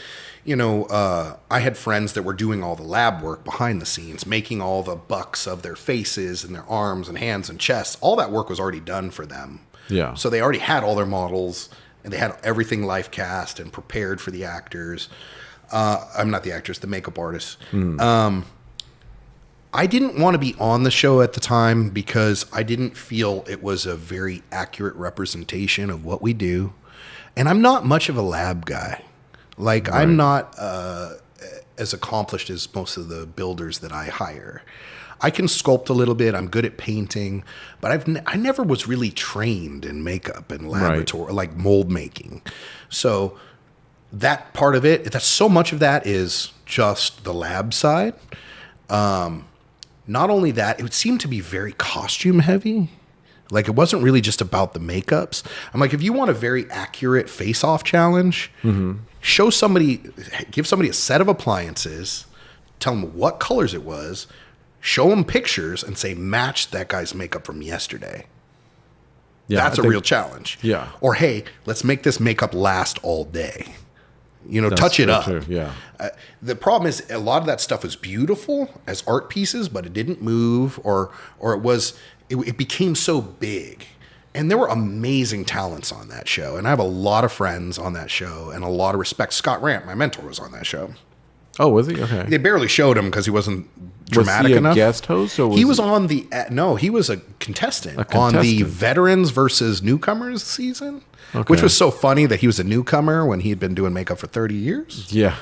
I had friends that were doing all the lab work behind the scenes, making all the bucks of their faces and their arms and hands and chests. All that work was already done for them. Yeah. So they already had all their models, and they had everything life cast and prepared for the actors. I'm not the actors, the makeup artists. I didn't want to be on the show at the time because I didn't feel it was a very accurate representation of what we do. And I'm not much of a lab guy. Like, I'm not as accomplished as most of the builders that I hire. I can sculpt a little bit. I'm good at painting, but I never was really trained in makeup and laboratory, like mold making. So that part of it, that's so much of that is just the lab side. Not only that, it would seem to be very costume heavy. Like, it wasn't really just about the makeups. I'm like, if you want a very accurate face-off challenge, give somebody a set of appliances, tell them what colors it was, show them pictures, and say, match that guy's makeup from yesterday. Yeah, That's a real challenge. Yeah. Or, hey, let's make this makeup last all day. Touch it up. True. Yeah. The problem is a lot of that stuff was beautiful as art pieces, but it didn't move, or it became so big. And there were amazing talents on that show. And I have a lot of friends on that show and a lot of respect. Scott Ramp, my mentor, was on that show. Oh, was he? Okay. They barely showed him because he wasn't dramatic enough. Was he a guest host? Or he was on the... No, he was a contestant on the Veterans versus Newcomers season, which was so funny that he was a newcomer when he had been doing makeup for 30 years. Yeah.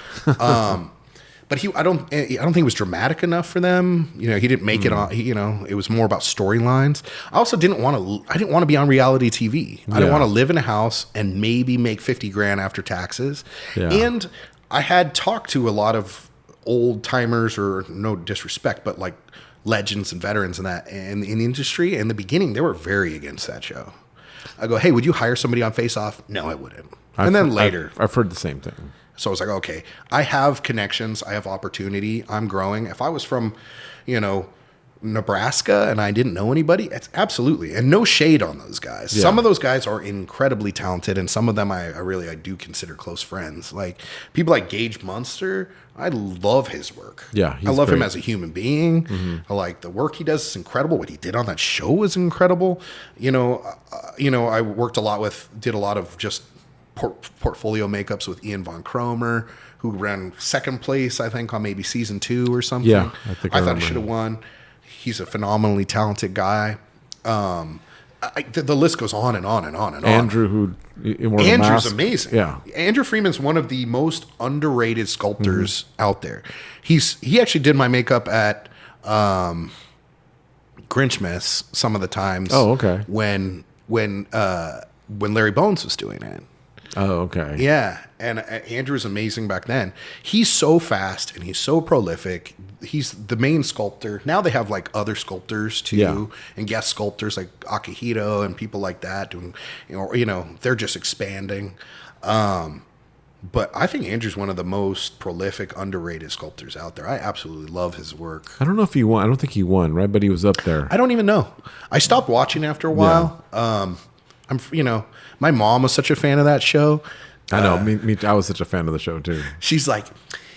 But I don't think he was dramatic enough for them. He didn't make it on. It was more about storylines. I also didn't want to be on reality TV. I didn't want to live in a house and maybe make $50,000 after taxes. Yeah. And I had talked to a lot of old timers, or no disrespect, but like legends and veterans in the industry. In the beginning, they were very against that show. I go, hey, would you hire somebody on Face Off? No, I wouldn't. Then later, I've heard the same thing. So I was like, okay, I have connections. I have opportunity. I'm growing. If I was from, Nebraska and I didn't know anybody, it's absolutely. And no shade on those guys. Yeah. Some of those guys are incredibly talented, and some of them I do consider close friends. Like people like Gage Munster, I love his work. Yeah, I love him as a human being. Mm-hmm. I like the work he does. It's incredible. What he did on that show was incredible. I did a lot of just portfolio makeups with Ian Von Cromer, who ran second place, I think, on maybe season 2 or something. Yeah, I thought he should have won. He's a phenomenally talented guy. the list goes on and on and on and on. Andrew, Andrew's amazing. Yeah. Andrew Freeman's one of the most underrated sculptors out there. He actually did my makeup at Grinchmas some of the times. Oh, okay. When Larry Bones was doing it. Oh, okay. Yeah, and Andrew was amazing back then. He's so fast and he's so prolific. He's the main sculptor. Now they have like other sculptors too, and guest sculptors like Akihito and people like that doing, they're just expanding. But I think Andrew's one of the most prolific, underrated sculptors out there. I absolutely love his work. I don't know if he won. I don't think he won, right? But he was up there. I don't even know. I stopped watching after a while. My mom was such a fan of that show. I know. Me, I was such a fan of the show too. She's like,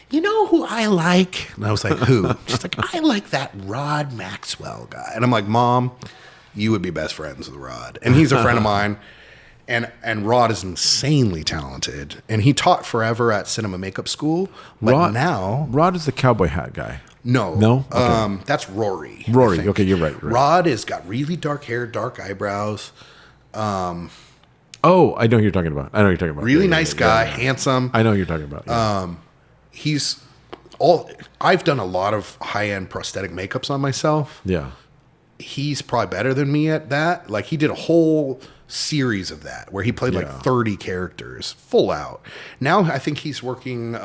you know who I like? And I was like, who? She's like, I like that Rod Maxwell guy. And I'm like, Mom, you would be best friends with Rod. And he's a friend of mine. And Rod is insanely talented. And he taught forever at cinema makeup school. But now Rod is the cowboy hat guy. No. Okay. That's Rory. Okay, you're right. Rod has got really dark hair, dark eyebrows. Oh, I know who you're talking about. Really nice guy, handsome. I know who you're talking about. Yeah. I've done a lot of high-end prosthetic makeups on myself. Yeah. He's probably better than me at that. Like, he did a whole series of that where he played like 30 characters full out. Now I think he's working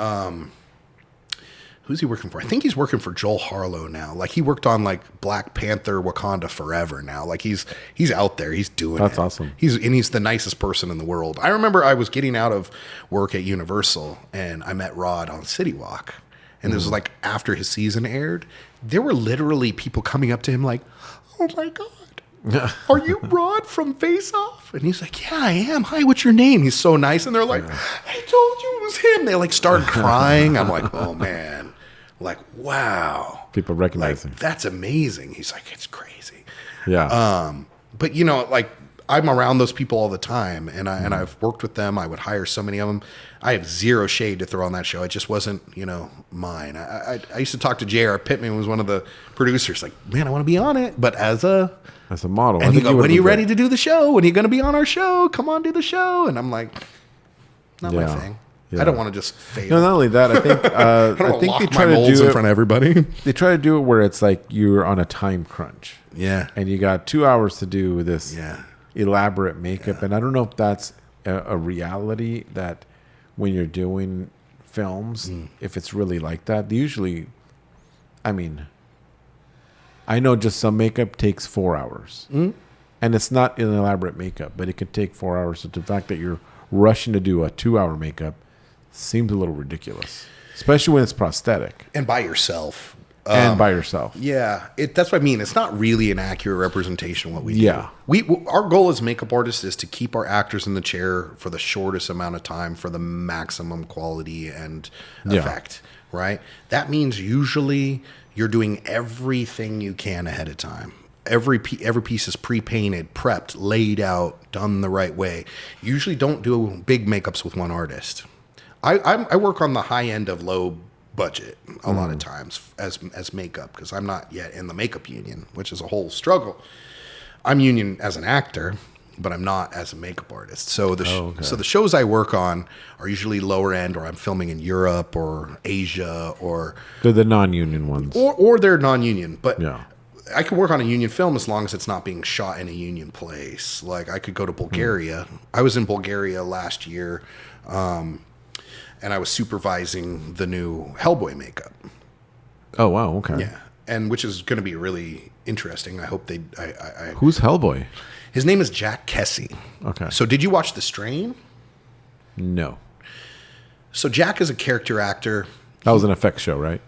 who's he working for? I think he's working for Joel Harlow now. Like, he worked on like Black Panther Wakanda Forever now. Like, he's out there. He's doing That's it. awesome. He's the nicest person in the world. I remember I was getting out of work at Universal and I met Rod on City Walk. And this was like after his season aired. There were literally people coming up to him like, oh my God, are you Rod from Face Off? And he's like, yeah, I am. Hi, what's your name? He's so nice. And they're like, I told you it was him. They like started crying. I'm like, oh man. Like, wow. People recognize him. That's amazing. He's like, it's crazy. Yeah. But like, I'm around those people all the time, and I've worked with them. I would hire so many of them. I have zero shade to throw on that show. It just wasn't, mine. I used to talk to J.R. Pittman, who was one of the producers. Like, man, I want to be on it, but as a model. And he go, when are you ready to do the show? When are you going to be on our show? Come on, do the show. And I'm like, not my thing. Yeah. I don't want to just fail. No, not only that. I think I think they try to do it in front of everybody. They try to do it where it's like you're on a time crunch. Yeah, and you got 2 hours to do this. Elaborate makeup, and I don't know if that's a reality that when you're doing films, if it's really like that. Usually, I know just some makeup takes 4 hours, and it's not an elaborate makeup, but it could take 4 hours. So the fact that you're rushing to do a 2 hour makeup seems a little ridiculous, especially when it's prosthetic and by yourself. Yeah, that's what I mean. It's not really an accurate representation of what we do. Yeah. Our goal as makeup artists is to keep our actors in the chair for the shortest amount of time for the maximum quality and effect, right? That means usually you're doing everything you can ahead of time. Every piece is pre-painted, prepped, laid out, done the right way. Usually don't do big makeups with one artist. I work on the high end of low budget a lot of times as makeup, because I'm not yet in the makeup union, which is a whole struggle. I'm union as an actor, but I'm not as a makeup artist. So so the shows I work on are usually lower end, or I'm filming in Europe or Asia, or they're the non-union ones, or they're non-union. But I can work on a union film as long as it's not being shot in a union place. Like, I could go to Bulgaria. I was in Bulgaria last year. And I was supervising the new Hellboy makeup. Oh, wow. Okay. Yeah. And which is going to be really interesting. I hope Who's Hellboy? His name is Jack Kessie. Okay. So did you watch The Strain? No. So Jack is a character actor. That was an effects show, right?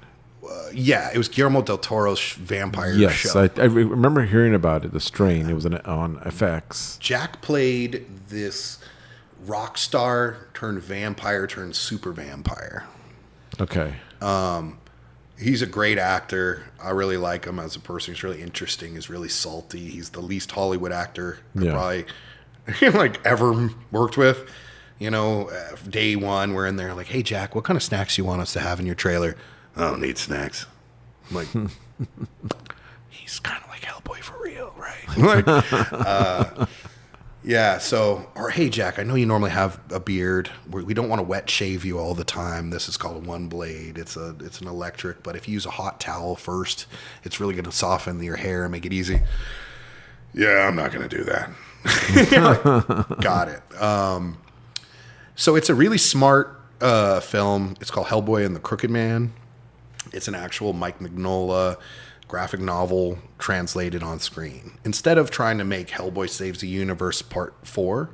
Yeah. It was Guillermo del Toro's vampire show. Yes. I remember hearing about it, The Strain. It was on FX. Jack played this rock star turned vampire turned super vampire. Okay. He's a great actor. I really like him as a person. He's really interesting. He's really salty. He's the least Hollywood actor I probably ever worked with. Day one, we're in there like, hey, Jack, what kind of snacks you want us to have in your trailer? I don't need snacks. I'm like, he's kind of like Hellboy for real, right? Like, yeah. So, or hey, Jack, I know you normally have a beard. We don't want to wet shave you all the time. This is called a one blade. It's an electric, but if you use a hot towel first, it's really going to soften your hair and make it easy. Yeah, I'm not going to do that. Like, got it. So it's a really smart film. It's called Hellboy and the Crooked Man. It's an actual Mike Mignola graphic novel translated on screen. Instead of trying to make Hellboy Saves the Universe Part 4,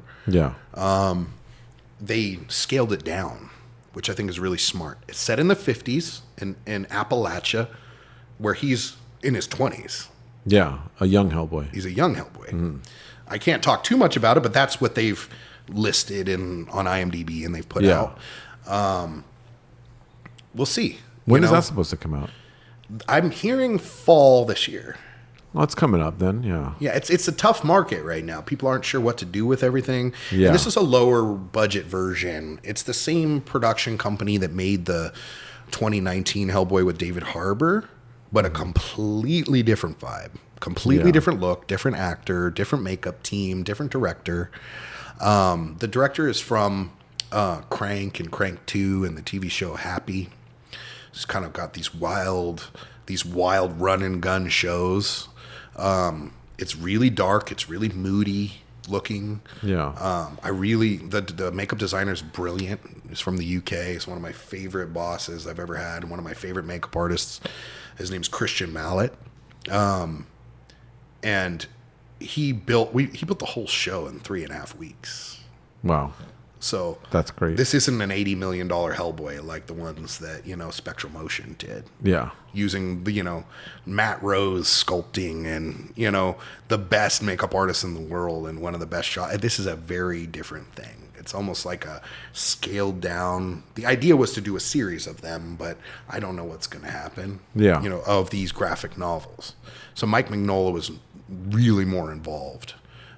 they scaled it down, which I think is really smart. It's set in the 50s in Appalachia, where he's in his 20s. Yeah, a young Hellboy. He's a young Hellboy. Mm. I can't talk too much about it, but that's what they've listed on IMDb and they've put out. We'll see. When is that supposed to come out? I'm hearing fall this year. Well, it's coming up then, yeah. Yeah, it's a tough market right now. People aren't sure what to do with everything. Yeah. And this is a lower budget version. It's the same production company that made the 2019 Hellboy with David Harbour, but a completely different vibe. Completely different look, different actor, different makeup team, different director. The director is from Crank and Crank 2 and the TV show Happy. It's kind of got these wild run and gun shows. It's really dark. It's really moody looking. Yeah. The makeup designer is brilliant. He's from the UK. He's one of my favorite bosses I've ever had. One of my favorite makeup artists. His name's Christian Mallet. And he built the whole show in 3.5 weeks. Wow. So that's great. This isn't an $80 million Hellboy like the ones that, Spectral Motion did. Yeah. Using the, Matt Rose sculpting and, the best makeup artist in the world and one of the best shots. This is a very different thing. It's almost like a scaled down. The idea was to do a series of them, but I don't know what's going to happen. Yeah. Of these graphic novels. So Mike Mignola was really more involved.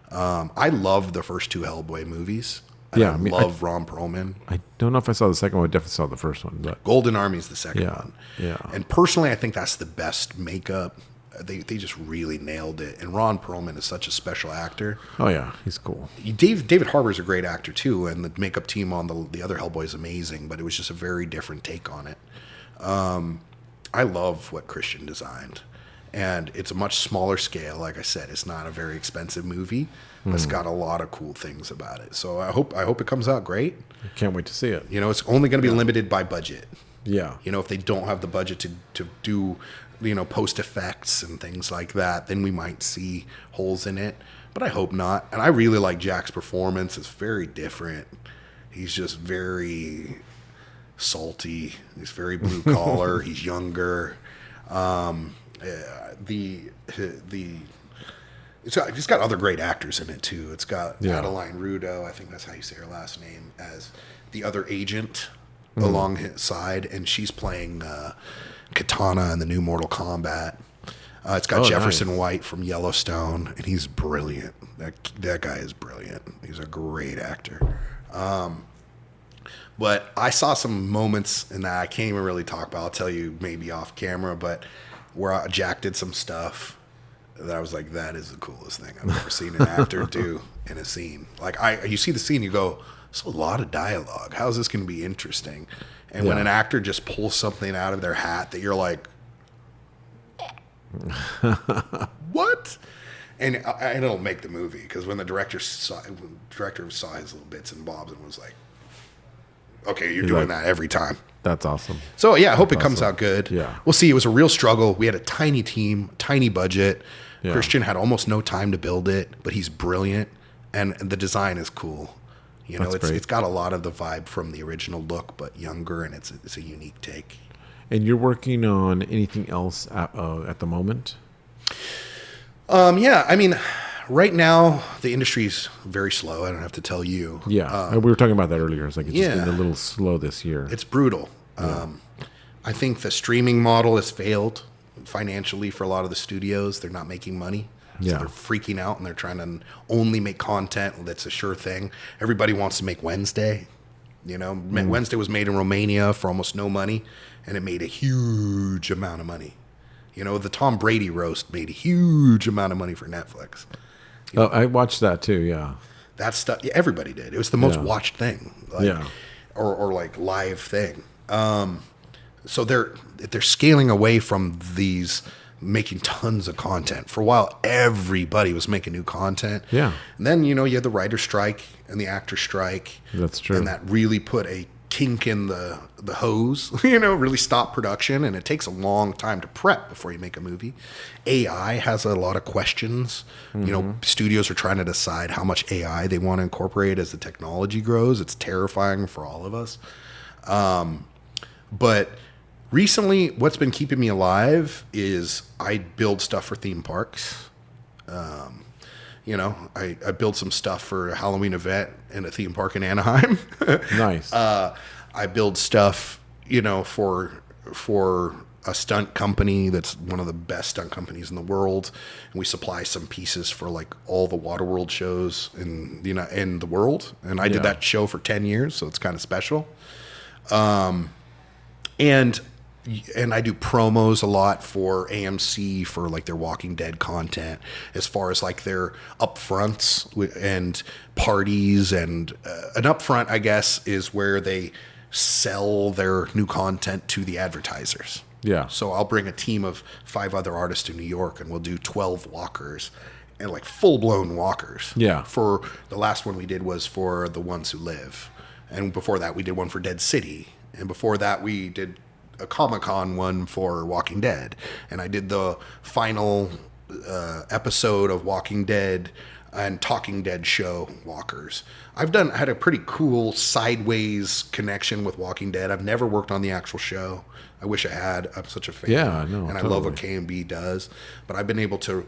I love the first two Hellboy movies. I love Ron Perlman. I don't know if I saw the second one. I definitely saw the first one. But Golden Army is the second one. Yeah. And personally, I think that's the best makeup. They just really nailed it. And Ron Perlman is such a special actor. Oh, yeah. He's cool. David Harbour is a great actor, too. And the makeup team on the other Hellboy is amazing. But it was just a very different take on it. I love what Christian designed. And it's a much smaller scale. Like I said, it's not a very expensive movie. But it's got a lot of cool things about it. So I hope it comes out great. Can't wait to see it. It's only going to be limited by budget. Yeah. If they don't have the budget to do, post effects and things like that, then we might see holes in it. But I hope not. And I really like Jack's performance. It's very different. He's just very salty. He's very blue collar. He's younger. It's got other great actors in it too. It's got Adeline Rudo, I think that's how you say her last name, as the other agent along his side, and she's playing Katana in the new Mortal Kombat. It's got Jefferson White from Yellowstone, and he's brilliant. That guy is brilliant. He's a great actor. But I saw some moments in that I can't even really talk about. I'll tell you maybe off camera, but where Jack did some stuff that I was like, that is the coolest thing I've ever seen an actor do in a scene. Like you see the scene, you go, there's a lot of dialogue. How is this going to be interesting? And when an actor just pulls something out of their hat that you're like, what? And it'll make the movie, because when the director saw his little bits and bobs and was like, okay, you're doing that every time. That's awesome. So yeah, I hope it comes out good. Yeah. We'll see. It was a real struggle. We had a tiny team, tiny budget. Yeah. Christian had almost no time to build it, but he's brilliant, and the design is cool. It's got a lot of the vibe from the original look, but younger, and it's a unique take. And you're working on anything else at the moment? Yeah, I mean, right now the industry's very slow. I don't have to tell you. Yeah, we were talking about that earlier. It's like it's just been a little slow this year. It's brutal. Yeah. I think the streaming model has failed financially for a lot of the studios. They're not making money. So they're freaking out, and they're trying to only make content that's a sure thing. Everybody wants to make Wednesday. Wednesday was made in Romania for almost no money, and it made a huge amount of money. You know, the Tom Brady roast made a huge amount of money for Netflix. Oh, I watched that too. Yeah. That stuff, yeah, everybody did. It was the most watched thing, or like live thing. So they're scaling away from these making tons of content. For a while, everybody was making new content. Yeah. And then you had the writer strike and the actor strike. That's true. And that really put a kink in the hose. Really stopped production, and it takes a long time to prep before you make a movie. AI has a lot of questions. Studios are trying to decide how much AI they want to incorporate as the technology grows. It's terrifying for all of us. But recently, what's been keeping me alive is I build stuff for theme parks. I built some stuff for a Halloween event in a theme park in Anaheim. Nice. I build stuff, for a stunt company that's one of the best stunt companies in the world, and we supply some pieces for like all the Waterworld shows in the world. And I did that show for 10 years, so it's kind of special. And I do promos a lot for AMC for like their Walking Dead content, as far as like their upfronts and parties. And an upfront, I guess, is where they sell their new content to the advertisers. Yeah. So I'll bring a team of 5 other artists to New York, and we'll do 12 walkers, and like full-blown walkers. Yeah. For the last one we did was for The Ones Who Live. And before that, we did one for Dead City. And before that, we did a Comic-Con one for Walking Dead. And I did the final episode of Walking Dead and Talking Dead show walkers. had a pretty cool sideways connection with Walking Dead. I've never worked on the actual show. I wish I had. I'm such a fan. Yeah, I know. And I love what K&B does. But I've been able to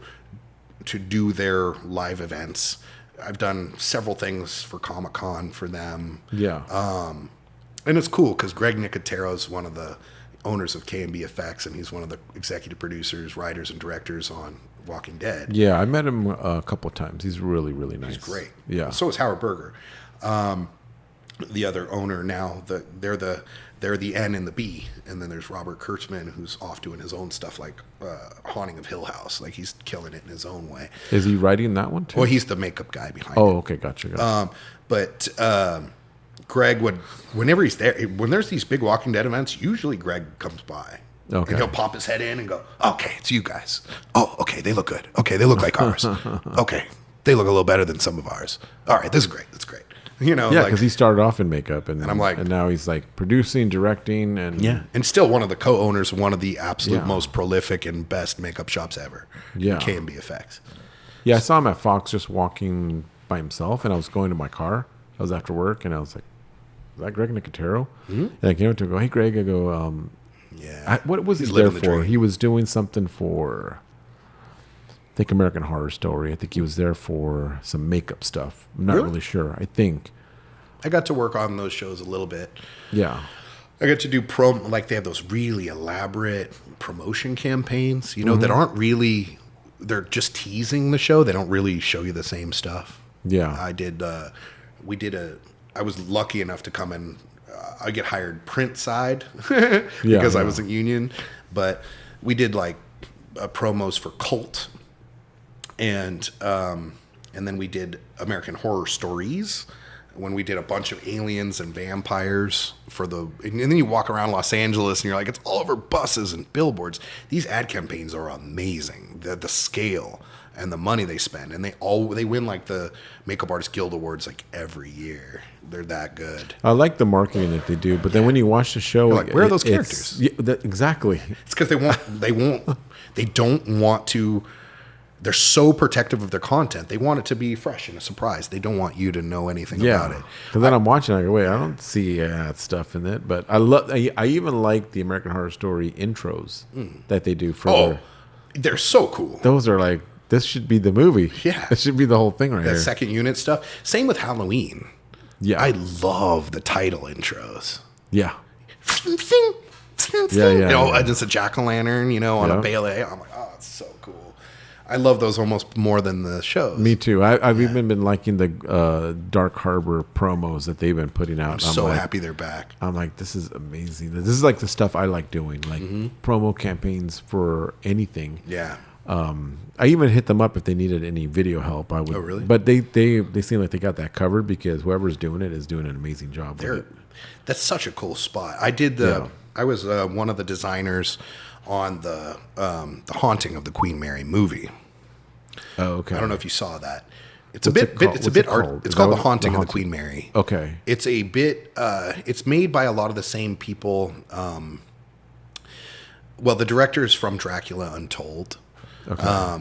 do their live events. I've done several things for Comic-Con for them. Yeah. And it's cool because Greg Nicotero is one of the owners of K&B Effects, and he's one of the executive producers, writers, and directors on Walking Dead. Yeah, I met him a couple of times. He's really, really nice. He's great. Yeah. So is Howard Berger. The other owner now, they're the N and the B, and then there's Robert Kurtzman, who's off doing his own stuff like Haunting of Hill House. Like he's killing it in his own way. Is he writing that one too? Well, he's the makeup guy behind it. Oh, okay, gotcha. But Greg would, whenever he's there, when there's these big Walking Dead events, usually Greg comes by. Okay. And he'll pop his head in and go, okay, it's you guys. Oh, okay, they look good. Okay, they look like ours. Okay, they look a little better than some of ours. All right, this is great. That's great. Yeah, because he started off in makeup, and I'm like, and now he's like producing, directing, and and still one of the co-owners of one of the absolute most prolific and best makeup shops ever. Yeah, K&B Effects. Yeah, I saw him at Fox just walking by himself, and I was going to my car. I was after work, and I was like, "Is that Greg Nicotero?" Mm-hmm. And I came up to him and go, "Hey, Greg," I go, what was he there for? He was doing something for, I think, American Horror Story. I think he was there for some makeup stuff. I'm not really sure. I think. I got to work on those shows a little bit. Yeah. I got to do like they have those really elaborate promotion campaigns, that aren't really, they're just teasing the show. They don't really show you the same stuff. Yeah. I was lucky enough to come in, I get hired print side because I was a union, but we did like promos for Cult, and then we did American Horror Stories, when we did a bunch of aliens and vampires and then you walk around Los Angeles and you're like, it's all over buses and billboards. These ad campaigns are amazing. The scale and the money they spend, and they win like the Makeup Artist Guild Awards like every year. They're that good. I like the marketing that they do, but then when you watch the show, you're like, where are those characters? Exactly. It's because they don't want to. They're so protective of their content. They want it to be fresh and a surprise. They don't want you to know anything about it. Because then I'm watching, I go, wait, I don't see that stuff in it. But I even like the American Horror Story intros that they do for they're so cool. Those are like, this should be the movie. Yeah. It should be the whole thing right here. That second unit stuff. Same with Halloween. Yeah. I love the title intros. Yeah. Yeah. Just a jack-o'-lantern, on a ballet. I'm like, oh, it's so cool. I love those almost more than the shows. Me too. I've even been liking the Dark Harbor promos that they've been putting out. I'm so happy they're back. I'm like, this is amazing. This is like the stuff I like doing, like promo campaigns for anything. Yeah. I even hit them up if they needed any video help. I would. Oh, really? But they seem like they got that covered because whoever's doing it is doing an amazing job. That's such a cool spot. I was one of the designers on the Haunting of the Queen Mary movie. Oh, okay. I don't know if you saw that. It's What's a it bit. called? It's a What's bit it art. called? It's Is called that the what- Haunting the of the Queen Mary. Okay. It's a bit. It's made by a lot of the same people. Well, the director is from Dracula Untold. Okay.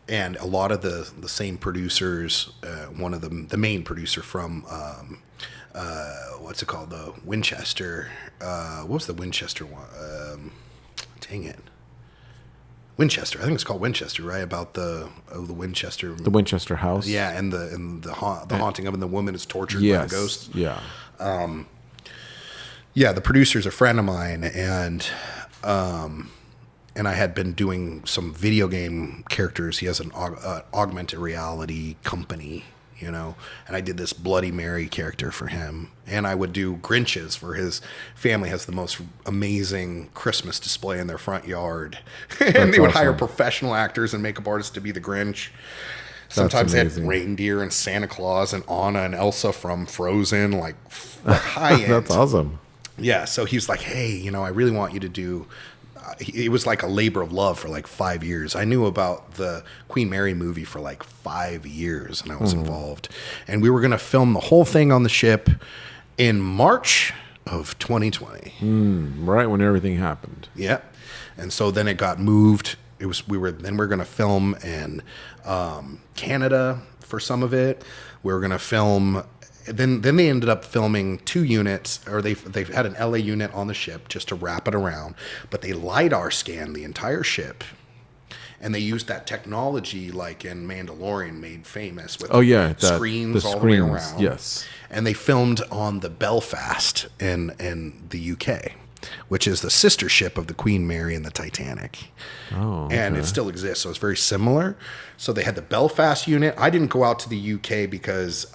And a lot of the same producers. One of them, the main producer from what's it called? The Winchester. What was the Winchester one? Dang it. Winchester. I think it's called Winchester, right? About the Winchester. The Winchester House. Yeah, and the haunting of, and the woman is tortured by Yes. the ghost. Yeah. Yeah, the producer's a friend of mine, and I had been doing some video game characters. He has an augmented reality company, and I did this Bloody Mary character for him, and I would do Grinches for his family. Has the most amazing Christmas display in their front yard, and they would hire professional actors and makeup artists to be the Grinch. Sometimes they had reindeer and Santa Claus and Anna and Elsa from Frozen, like high end. That's awesome. Yeah, so he was like, hey, I really want you to do... It was like a labor of love for like 5 years. I knew about the Queen Mary movie for like 5 years, and I was involved. And we were going to film the whole thing on the ship in March of 2020. Right when everything happened. Yeah. And so then it got moved. We were going to film in Canada for some of it. We were going to film... Then they ended up filming 2 units, or they had an LA unit on the ship just to wrap it around, but they LiDAR scanned the entire ship, and they used that technology like in Mandalorian made famous with screens all the way around. Yes, and they filmed on the Belfast in the UK, which is the sister ship of the Queen Mary and the Titanic. Oh, okay. And it still exists, so it's very similar. So they had the Belfast unit. I didn't go out to the UK because...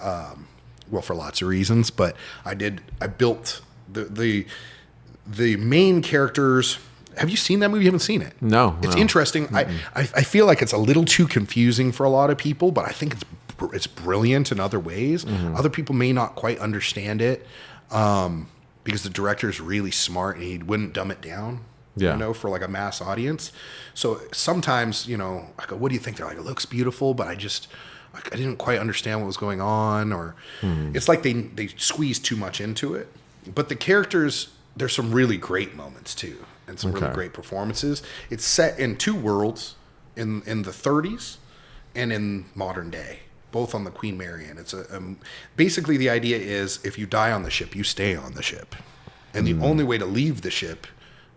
well, for lots of reasons, but I built the main characters. Have you seen that movie? You haven't seen it? No. It's interesting. I feel like it's a little too confusing for a lot of people, but I think it's brilliant in other ways. Other people may not quite understand it because the director is really smart and he wouldn't dumb it down. Yeah. For like a mass audience. So sometimes, I go, what do you think? They're like, it looks beautiful, but I didn't quite understand what was going on, or it's like they squeezed too much into it. But the characters, there's some really great moments too, and some really great performances. It's set in 2 worlds, in the 30s and in modern day, both on the Queen Mary. And it's basically the idea is if you die on the ship, you stay on the ship, and the only way to leave the ship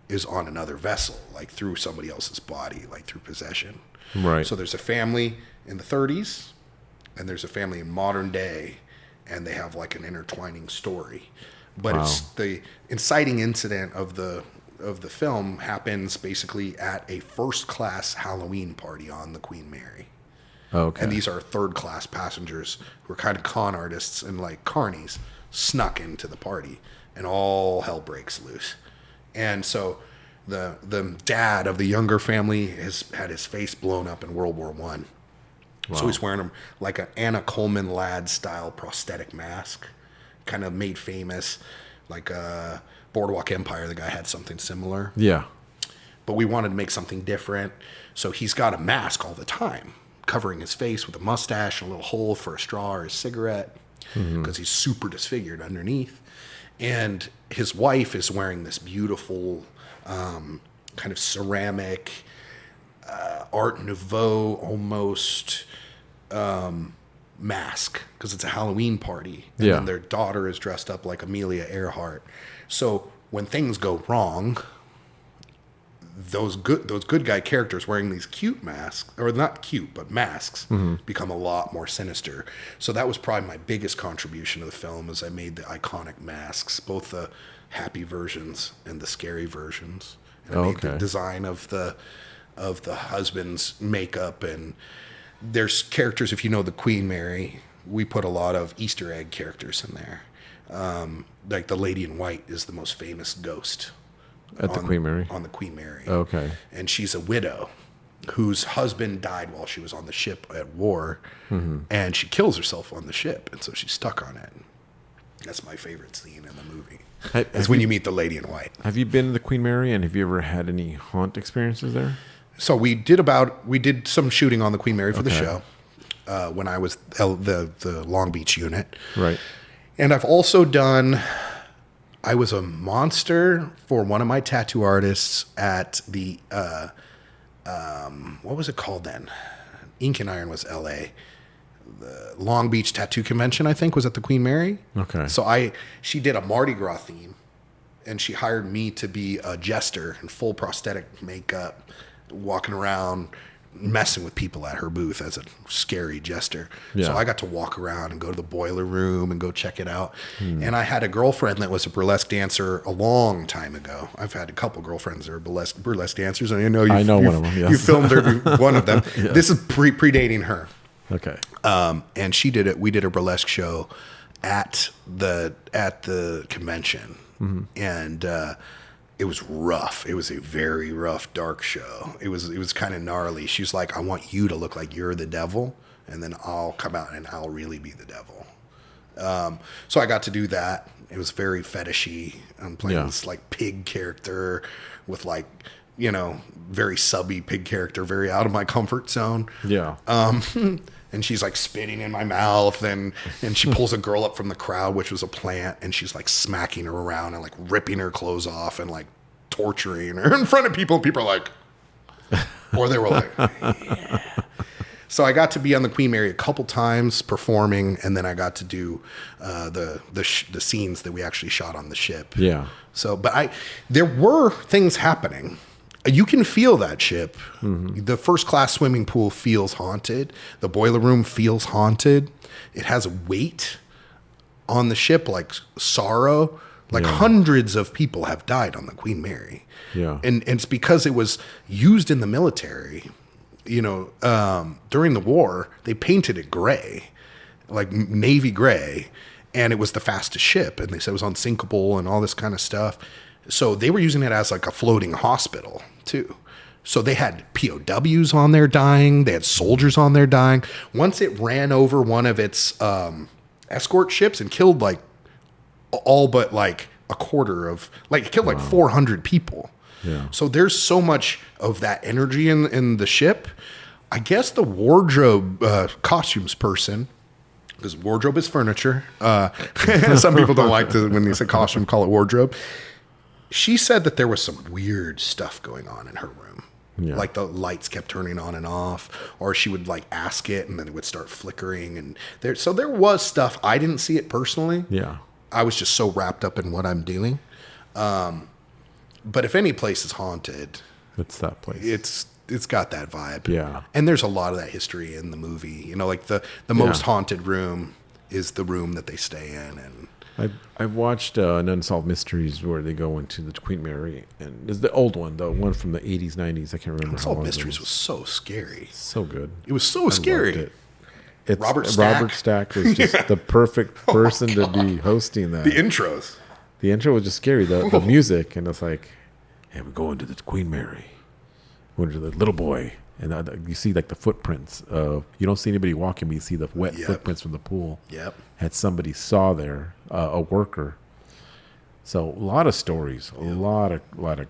is on another vessel, like through somebody else's body, like through possession. Right. So there's a family in the 30s. And there's a family in modern day, and they have like an intertwining story. But it's the inciting incident of the film happens basically at a first-class Halloween party on the Queen Mary. Okay. And these are third-class passengers who are kind of con artists and like carnies snuck into the party, and all hell breaks loose. And so the dad of the younger family has had his face blown up in World War I. Wow. So he's wearing them like an Anna Coleman Ladd style prosthetic mask, kind of made famous, like Boardwalk Empire. The guy had something similar. Yeah. But we wanted to make something different. So he's got a mask all the time, covering his face with a mustache and a little hole for a straw or a cigarette, because he's super disfigured underneath. And his wife is wearing this beautiful kind of ceramic, Art Nouveau almost mask, because it's a Halloween party. And then their daughter is dressed up like Amelia Earhart. So when things go wrong, those good guy characters wearing these cute masks, or not cute, but masks, become a lot more sinister. So that was probably my biggest contribution to the film, is I made the iconic masks, both the happy versions and the scary versions. And I made the design of the of the husband's makeup. And there's characters, if you know the Queen Mary, we put a lot of Easter egg characters in there. Like the Lady in White is the most famous ghost At the Queen Mary? On the Queen Mary. Okay. And she's a widow whose husband died while she was on the ship at war, and she kills herself on the ship, and so she's stuck on it. That's my favorite scene in the movie. Is when you meet the Lady in White. Have you been to the Queen Mary, and have you ever had any haunt experiences there? So we did some shooting on the Queen Mary for the show when I was the Long Beach unit. Right. And I've also I was a monster for one of my tattoo artists at the, what was it called then? Ink and Iron was LA. The Long Beach Tattoo Convention, I think, was at the Queen Mary. Okay. So she did a Mardi Gras theme, and she hired me to be a jester in full prosthetic makeup, walking around messing with people at her booth as a scary jester. Yeah. So I got to walk around and go to the boiler room and go check it out. And I had a girlfriend that was a burlesque dancer a long time ago. I've had a couple girlfriends that are burlesque dancers, and I know one of them. Yes. You filmed her, one of them. Yeah. This is predating her. Okay. And she did it. We did a burlesque show at the convention, and it was rough. It was a very rough, dark show. It was kind of gnarly. She was like, "I want you to look like you're the devil, and then I'll come out and I'll really be the devil." So I got to do that. It was very fetishy. I'm playing this like pig character with like, very subby pig character, very out of my comfort zone. Yeah. And she's like spitting in my mouth, and she pulls a girl up from the crowd, which was a plant, and she's like smacking her around and like ripping her clothes off and like torturing her in front of people. And people are like, or they were like, yeah. So I got to be on the Queen Mary a couple times performing, and then I got to do the scenes that we actually shot on the ship. Yeah. So, but there were things happening. You can feel that ship. The first class swimming pool feels haunted. The boiler room feels haunted. It has weight on the ship, like sorrow. Like hundreds of people have died on the Queen Mary. Yeah. And it's because it was used in the military. During the war, they painted it gray, like navy gray, and it was the fastest ship. And they said it was unsinkable and all this kind of stuff. So they were using it as like a floating hospital too. So they had POWs on there dying. They had soldiers on there dying. Once it ran over one of its escort ships and killed like all but like a quarter of, like it killed like 400 people. Yeah. So there's so much of that energy in the ship. I guess the wardrobe costumes person, because wardrobe is furniture. Some people don't like to, when they say costume, call it wardrobe. She said that there was some weird stuff going on in her room. Yeah. Like the lights kept turning on and off, or she would like ask it and then it would start flickering. And there was stuff. I didn't see it personally. Yeah. I was just so wrapped up in what I'm doing. But if any place is haunted, it's that place. It's got that vibe. Yeah. And there's a lot of that history in the movie. Like the most haunted room is the room that they stay in. And I've watched an Unsolved Mysteries where they go into the Queen Mary, and it's the old one, the one from the 80s, 90s. I can't remember. Unsolved Mysteries was so scary. So good. It was so scary. Robert Stack was just the perfect person to be hosting that. The intros. The intro was just scary. The music, and it's like, hey, we're going to the Queen Mary. We're going to the little boy. And you see like the footprints of, you don't see anybody walking, but you see the wet footprints from the pool. Yep. Had somebody saw there, a worker. So a lot of stories, a lot of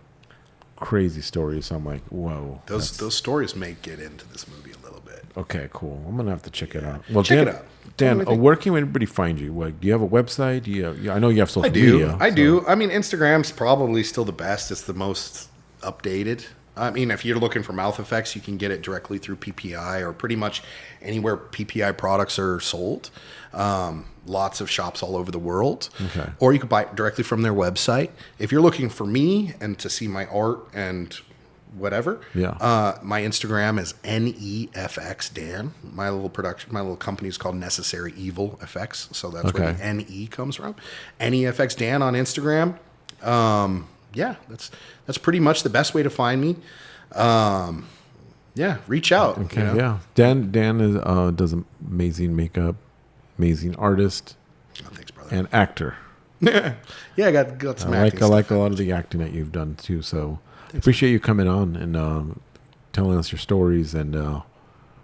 crazy stories. So I'm like, whoa. Those stories may get into this movie a little bit. Okay, cool. I'm gonna have to check it out. Well, check it out. Dan, where can everybody find you? Like, do you have a website? I know you have social media. I do. I mean, Instagram's probably still the best. It's the most updated. I mean, if you're looking for mouth effects, you can get it directly through PPI or pretty much anywhere PPI products are sold. Lots of shops all over the world. Okay. Or you could buy it directly from their website. If you're looking for me and to see my art and whatever, my Instagram is NEFXDan. My little company is called Necessary Evil Effects. So that's where the NE comes from. NEFXDan on Instagram. That's pretty much the best way to find me. Yeah, reach out. Okay, you know? yeah. Dan is does amazing makeup, amazing artist, Oh, thanks, brother. and actor. Yeah, I got some I acting like stuff. a lot of the acting that you've done too. So appreciate you coming on and telling us your stories, and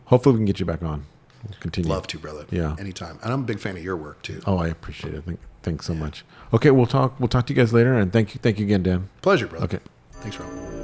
hopefully we can get you back on. We'll continue. Love to, brother. Yeah. Anytime. And I'm a big fan of your work too. Oh, I appreciate it. Thanks so much. Okay, we'll talk to you guys later, and thank you again, Dan. Pleasure, brother. Okay. Thanks, Rawl.